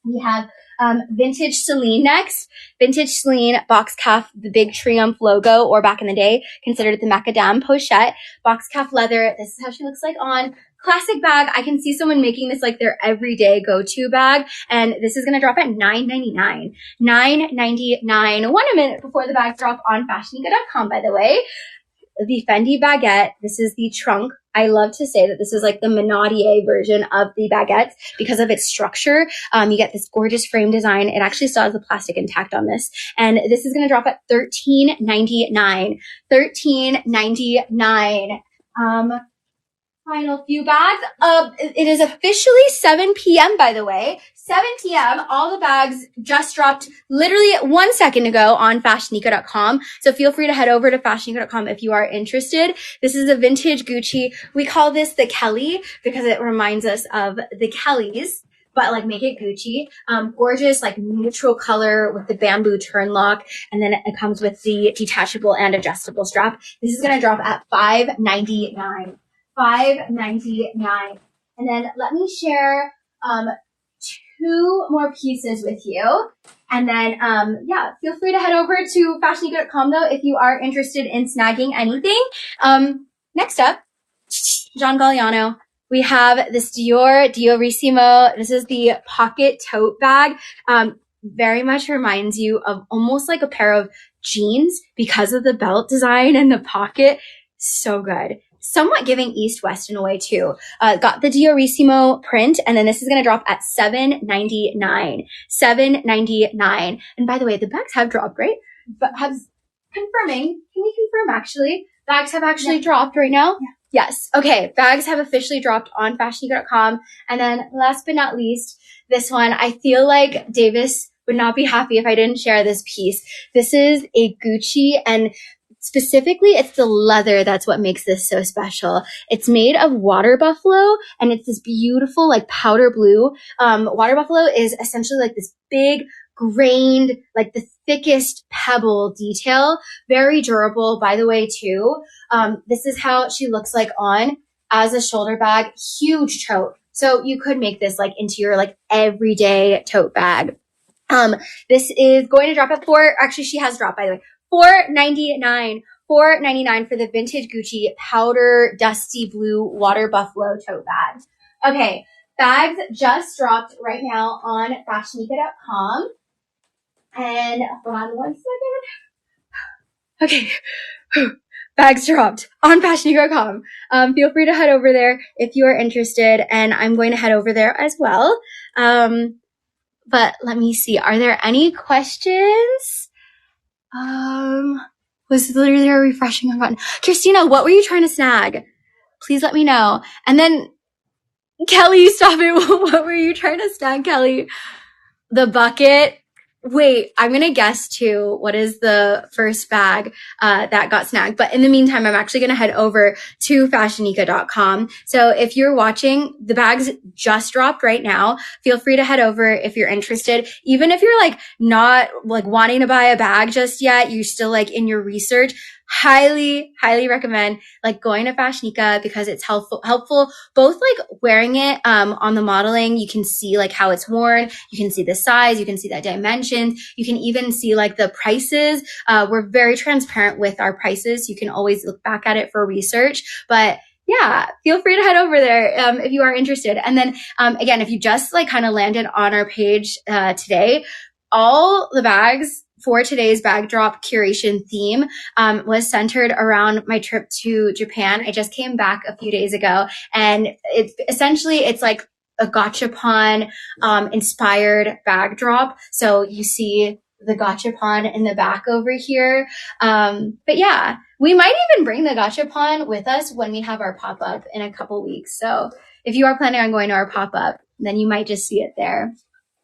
We have vintage Celine next. Vintage Celine box calf, the big Triumph logo, or back in the day, considered the macadam pochette. Box calf leather. This is how she looks like on. Classic bag. I can see someone making this like their everyday go-to bag. And this is going to drop at $9.99. $9.99. 1 minute before the bag drop on FashionNica.com, by the way. The Fendi baguette. This is the trunk. I love to say that this is like the Minaudier version of the baguettes because of its structure. You get this gorgeous frame design. It actually still has the plastic intact on this. And this is going to drop at $13.99. $13.99. Final few bags. It is officially 7 p.m., by the way. 7 p.m. All the bags just dropped literally 1 second ago on FashionNica.com. So feel free to head over to FashionNica.com if you are interested. This is a vintage Gucci. We call this the Kelly because it reminds us of the Kellys, but like make it Gucci. Gorgeous, like neutral color with the bamboo turn lock. And then it comes with the detachable and adjustable strap. This is going to drop at $5.99. $5.99. And then let me share 2 more pieces with you. And then yeah, feel free to head over to FashionNica.com though if you are interested in snagging anything. Next up, John Galliano. We have this Diorissimo. This is the pocket tote bag. Very much reminds you of almost like a pair of jeans because of the belt design and the pocket. So good. Somewhat giving East-West in a way too. Got the Diorissimo print, and then this is going to drop at $7.99. $7.99. And by the way, the bags have dropped, right? But confirming. Can we confirm actually? Bags have actually dropped right now? Yeah. Yes. Okay. Bags have officially dropped on FashionNica.com. And then last but not least, this one. I feel like Davis would not be happy if I didn't share this piece. This is a Gucci, and specifically, it's the leather that's what makes this so special. It's made of water buffalo, and it's this beautiful, like powder blue. Water buffalo is essentially like this big, grained, like the thickest pebble detail. Very durable, by the way, too. This is how she looks like on as a shoulder bag. Huge tote. So you could make this like into your like everyday tote bag. This is going to drop at actually she has dropped, by the way. $4.99. $4.99 for the vintage Gucci powder dusty blue water buffalo tote bag. Okay, bags just dropped right now on FashionNica.com. And hold on 1 second. Okay, bags dropped on FashionNica.com. Feel free to head over there if you are interested, and I'm going to head over there as well. But let me see. Are there any questions? Was literally a refreshing button. Christina, what were you trying to snag? Please let me know. And then Kelly, stop it. What were you trying to snag, Kelly? The bucket. Wait, I'm going to guess too. What is the first bag that got snagged? But in the meantime, I'm actually going to head over to FashionNica.com. So if you're watching, the bags just dropped right now. Feel free to head over if you're interested. Even if you're like not like wanting to buy a bag just yet, you're still like in your research. Highly recommend like going to FashionNica because it's helpful both like wearing it on the modeling. You can see like how it's worn, you can see the size, you can see the dimensions, you can even see like the prices. We're very transparent with our prices. You can always look back at it for research, but yeah, feel free to head over there if you are interested. And then again, if you just like kind of landed on our page today, all the bags for today's bag drop curation theme was centered around my trip to Japan. I just came back a few days ago, and it's like a gachapon inspired bag drop. So you see the gachapon in the back over here. But yeah, we might even bring the gachapon with us when we have our pop-up in a couple weeks. So if you are planning on going to our pop-up, then you might just see it there.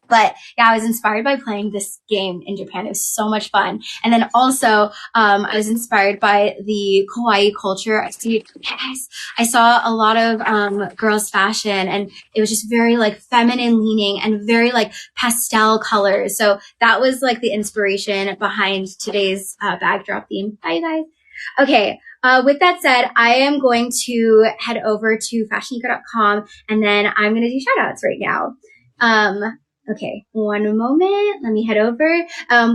But yeah, I was inspired by playing this game in Japan. It was so much fun. And then also, I was inspired by the kawaii culture. I saw a lot of, girls fashion, and it was just very like feminine leaning and very like pastel colors. So that was like the inspiration behind today's, bag drop theme. Bye, you guys. Okay. With that said, I am going to head over to FashionNica.com, and then I'm going to do shout outs right now. Okay, one moment. Let me head over.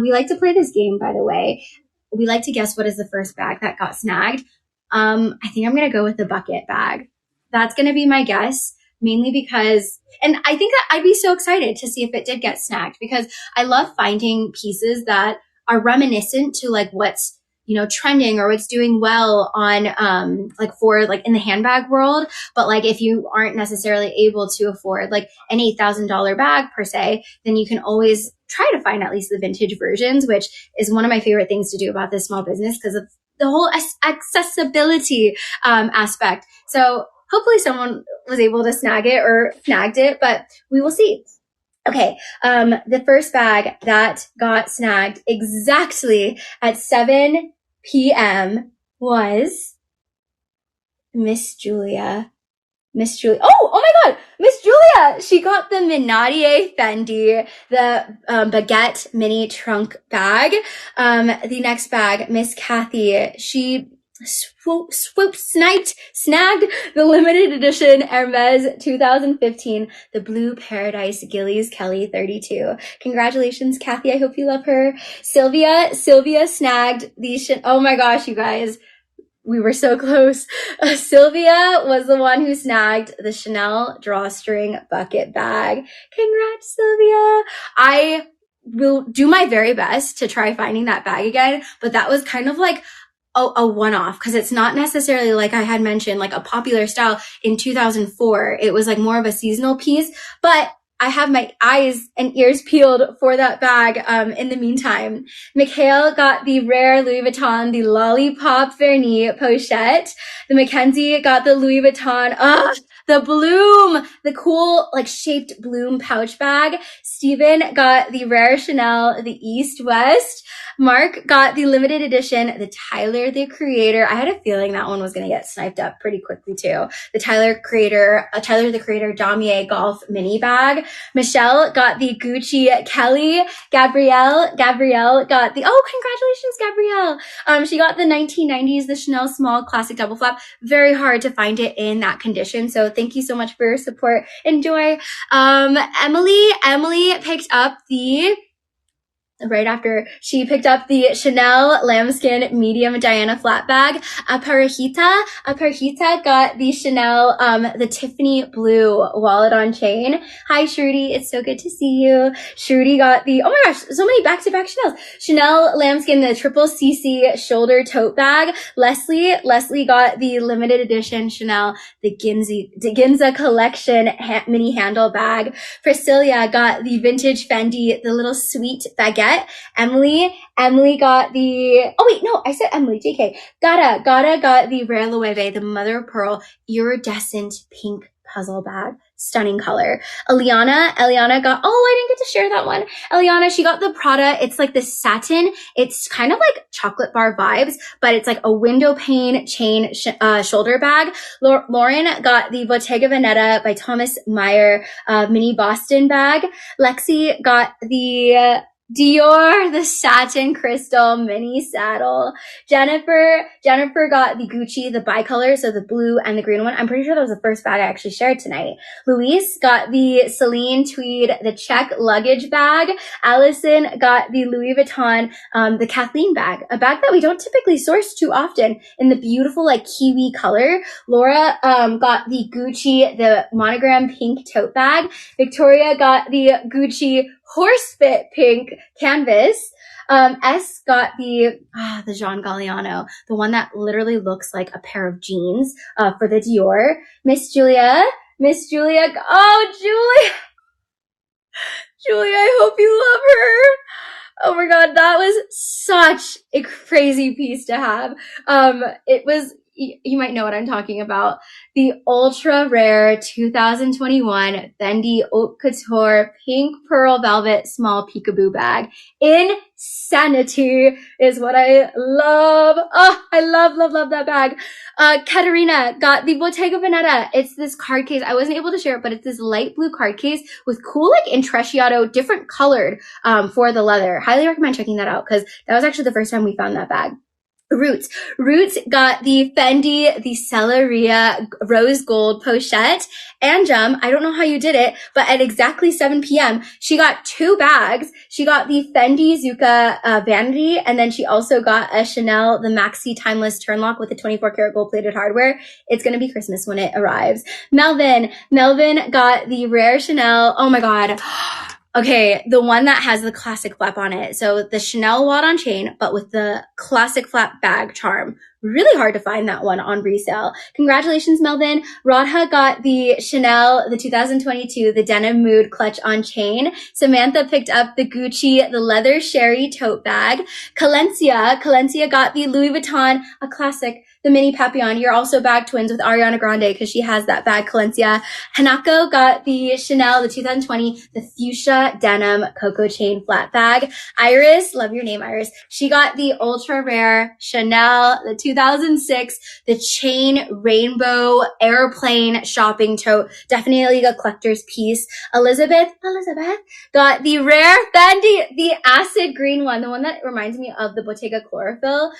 We like to play this game, by the way. We like to guess what is the first bag that got snagged. I think I'm going to go with the bucket bag. That's going to be my guess, mainly because, and I think that I'd be so excited to see if it did get snagged, because I love finding pieces that are reminiscent to like what's, trending or what's doing well on, like for like in the handbag world. But like, if you aren't necessarily able to afford like an $8,000 bag per se, then you can always try to find at least the vintage versions, which is one of my favorite things to do about this small business because of the whole accessibility, aspect. So hopefully someone was able to snag it or snagged it, but we will see. Okay, the first bag that got snagged exactly at 7 p.m. was Miss Julia. Miss Julia. Oh my God, Miss Julia. She got the Minatier Fendi, the baguette mini trunk bag. The next bag, Miss Kathy. She snagged the limited edition Hermes 2015, the Blue Paradise Gillies Kelly 32. Congratulations, Kathy. I hope you love her. Sylvia snagged the, oh my gosh, you guys. We were so close. Sylvia was the one who snagged the Chanel drawstring bucket bag. Congrats, Sylvia. I will do my very best to try finding that bag again, but that was kind of like a one-off, because it's not necessarily, like I had mentioned, like a popular style in 2004. It was like more of a seasonal piece, but I have my eyes and ears peeled for that bag. In the meantime, Mikhail got the rare Louis Vuitton, the Lollipop Vernis pochette. The Mackenzie got the Louis Vuitton, the bloom, the cool, like shaped bloom pouch bag. Steven got the rare Chanel, the East West. Mark got the limited edition, the Tyler, the Creator. I had a feeling that one was going to get sniped up pretty quickly too. The Tyler the Creator Damier Golf mini bag. Michelle got the Gucci Kelly. Gabrielle got the, congratulations, Gabrielle. She got the 1990s, the Chanel small classic double flap. Very hard to find it in that condition. So thank you so much for your support. Enjoy. Emily picked up the, right after she picked up the Chanel lambskin medium Diana flat bag. Aparhita got the Chanel, the Tiffany blue wallet on chain. Hi, Shruti. It's so good to see you. Shruti got the, oh my gosh, so many back-to-back Chanels. Chanel lambskin, the triple CC shoulder tote bag. Leslie got the limited edition Chanel, the Ginza collection mini handle bag. Priscilla got the vintage Fendi, the little sweet baguette. Emily got the, I said Emily, JK. Gata got the Rare Loewe, the mother of pearl iridescent pink puzzle bag. Stunning color. Eliana got, I didn't get to share that one. Eliana, she got the Prada. It's like the satin. It's kind of like chocolate bar vibes, but it's like a window pane chain shoulder bag. Lauren got the Bottega Veneta by Thomas Meyer mini Boston bag. Lexi got the Dior, the satin crystal mini saddle. Jennifer got the Gucci, the bicolor, so the blue and the green one. I'm pretty sure that was the first bag I actually shared tonight. Luis got the Celine tweed, the check luggage bag. Allison got the Louis Vuitton, the Kathleen bag, a bag that we don't typically source too often in the beautiful like kiwi color. Laura, got the Gucci, the monogram pink tote bag. Victoria got the Gucci horsefit pink canvas. S got the Jean Galliano, the one that literally looks like a pair of jeans, for the Dior. Miss Julia, Julia, I hope you love her. Oh my God, that was such a crazy piece to have. It was, you might know what I'm talking about. The ultra rare 2021 Fendi Haute Couture pink pearl velvet small peekaboo bag. Insanity is what I love. Oh, I love that bag. Katerina got the Bottega Veneta. It's this card case. I wasn't able to share it, but it's this light blue card case with cool like intrecciato, different colored for the leather. Highly recommend checking that out because that was actually the first time we found that bag. Roots got the Fendi, the Celleria rose gold pochette and gem. I don't know how you did it, but at exactly 7 p.m., she got 2 bags. She got the Fendi Zucca vanity, and then she also got a Chanel, the Maxi Timeless Turnlock with the 24 karat gold plated hardware. It's going to be Christmas when it arrives. Melvin got the rare Chanel. Oh my God. Okay, the one that has the classic flap on it. So the Chanel wad on chain, but with the classic flap bag charm. Really hard to find that one on resale. Congratulations, Melvin. Radha got the Chanel, the 2022, the denim mood clutch on chain. Samantha picked up the Gucci, the leather sherry tote bag. Calencia got the Louis Vuitton, a classic, the mini papillon. You're also bag twins with Ariana Grande because she has that bag, Calencia. Hanako got the Chanel, the 2020, the fuchsia denim cocoa chain flat bag. Iris, love your name, Iris. She got the ultra rare Chanel, the 2006, the chain rainbow airplane shopping tote. Definitely a collector's piece. Elizabeth got the rare Fendi, the acid green one, the one that reminds me of the Bottega Chlorophyll.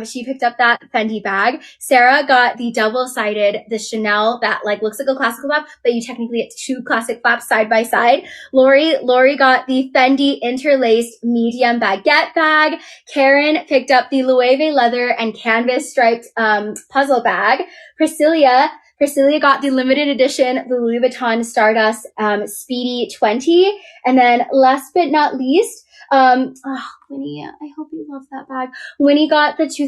She picked up that Fendi bag. Sarah got the double-sided, the Chanel that like looks like a classic flap, but you technically get 2 classic flaps side by side. Lori got the Fendi interlaced medium baguette bag. Karen picked up the Loewe leather and canvas striped puzzle bag. Priscilla got the limited edition, the Louis Vuitton Stardust Speedy 20. And then last but not least, Winnie, I hope you love that bag. Winnie got the 22,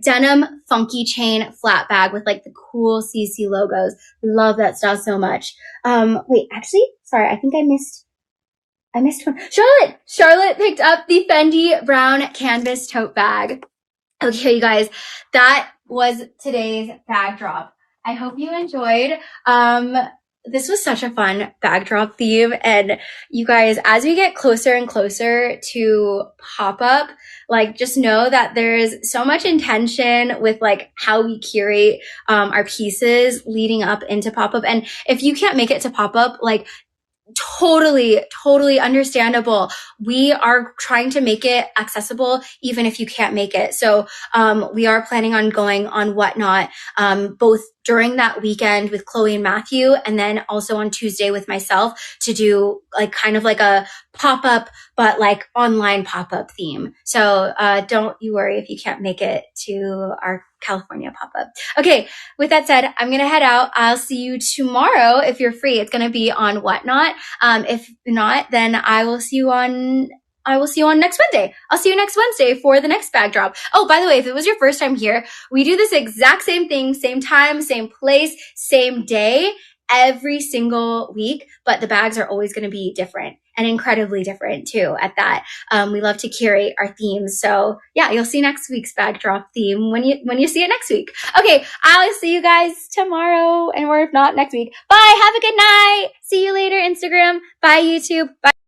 denim funky chain flat bag with like the cool CC logos. Love that style so much. Wait, actually, sorry, I think I missed one. Charlotte picked up the Fendi brown canvas tote bag. Okay, you guys, that was today's bag drop. I hope you enjoyed. This was such a fun bag drop theme. And you guys, as we get closer and closer to pop-up, like just know that there's so much intention with like how we curate our pieces leading up into pop-up. And if you can't make it to pop-up, like totally understandable. We are trying to make it accessible even if you can't make it. So we are planning on going on Whatnot both during that weekend with Chloe and Matthew, and then also on Tuesday with myself to do like kind of like a pop-up, but like online pop-up theme. So don't you worry if you can't make it to our California pop-up. Okay, with that said, I'm going to head out. I'll see you tomorrow if you're free. It's going to be on Whatnot. If not, then I will see you on next Wednesday. I'll see you next Wednesday for the next bag drop. Oh, by the way, if it was your first time here, we do this exact same thing, same time, same place, same day, every single week, but the bags are always going to be different and incredibly different too at that. We love to curate our themes. So yeah, you'll see next week's bag drop theme when you see it next week. Okay, I'll see you guys tomorrow, or if not next week. Bye. Have a good night. See you later, Instagram. Bye, YouTube. Bye.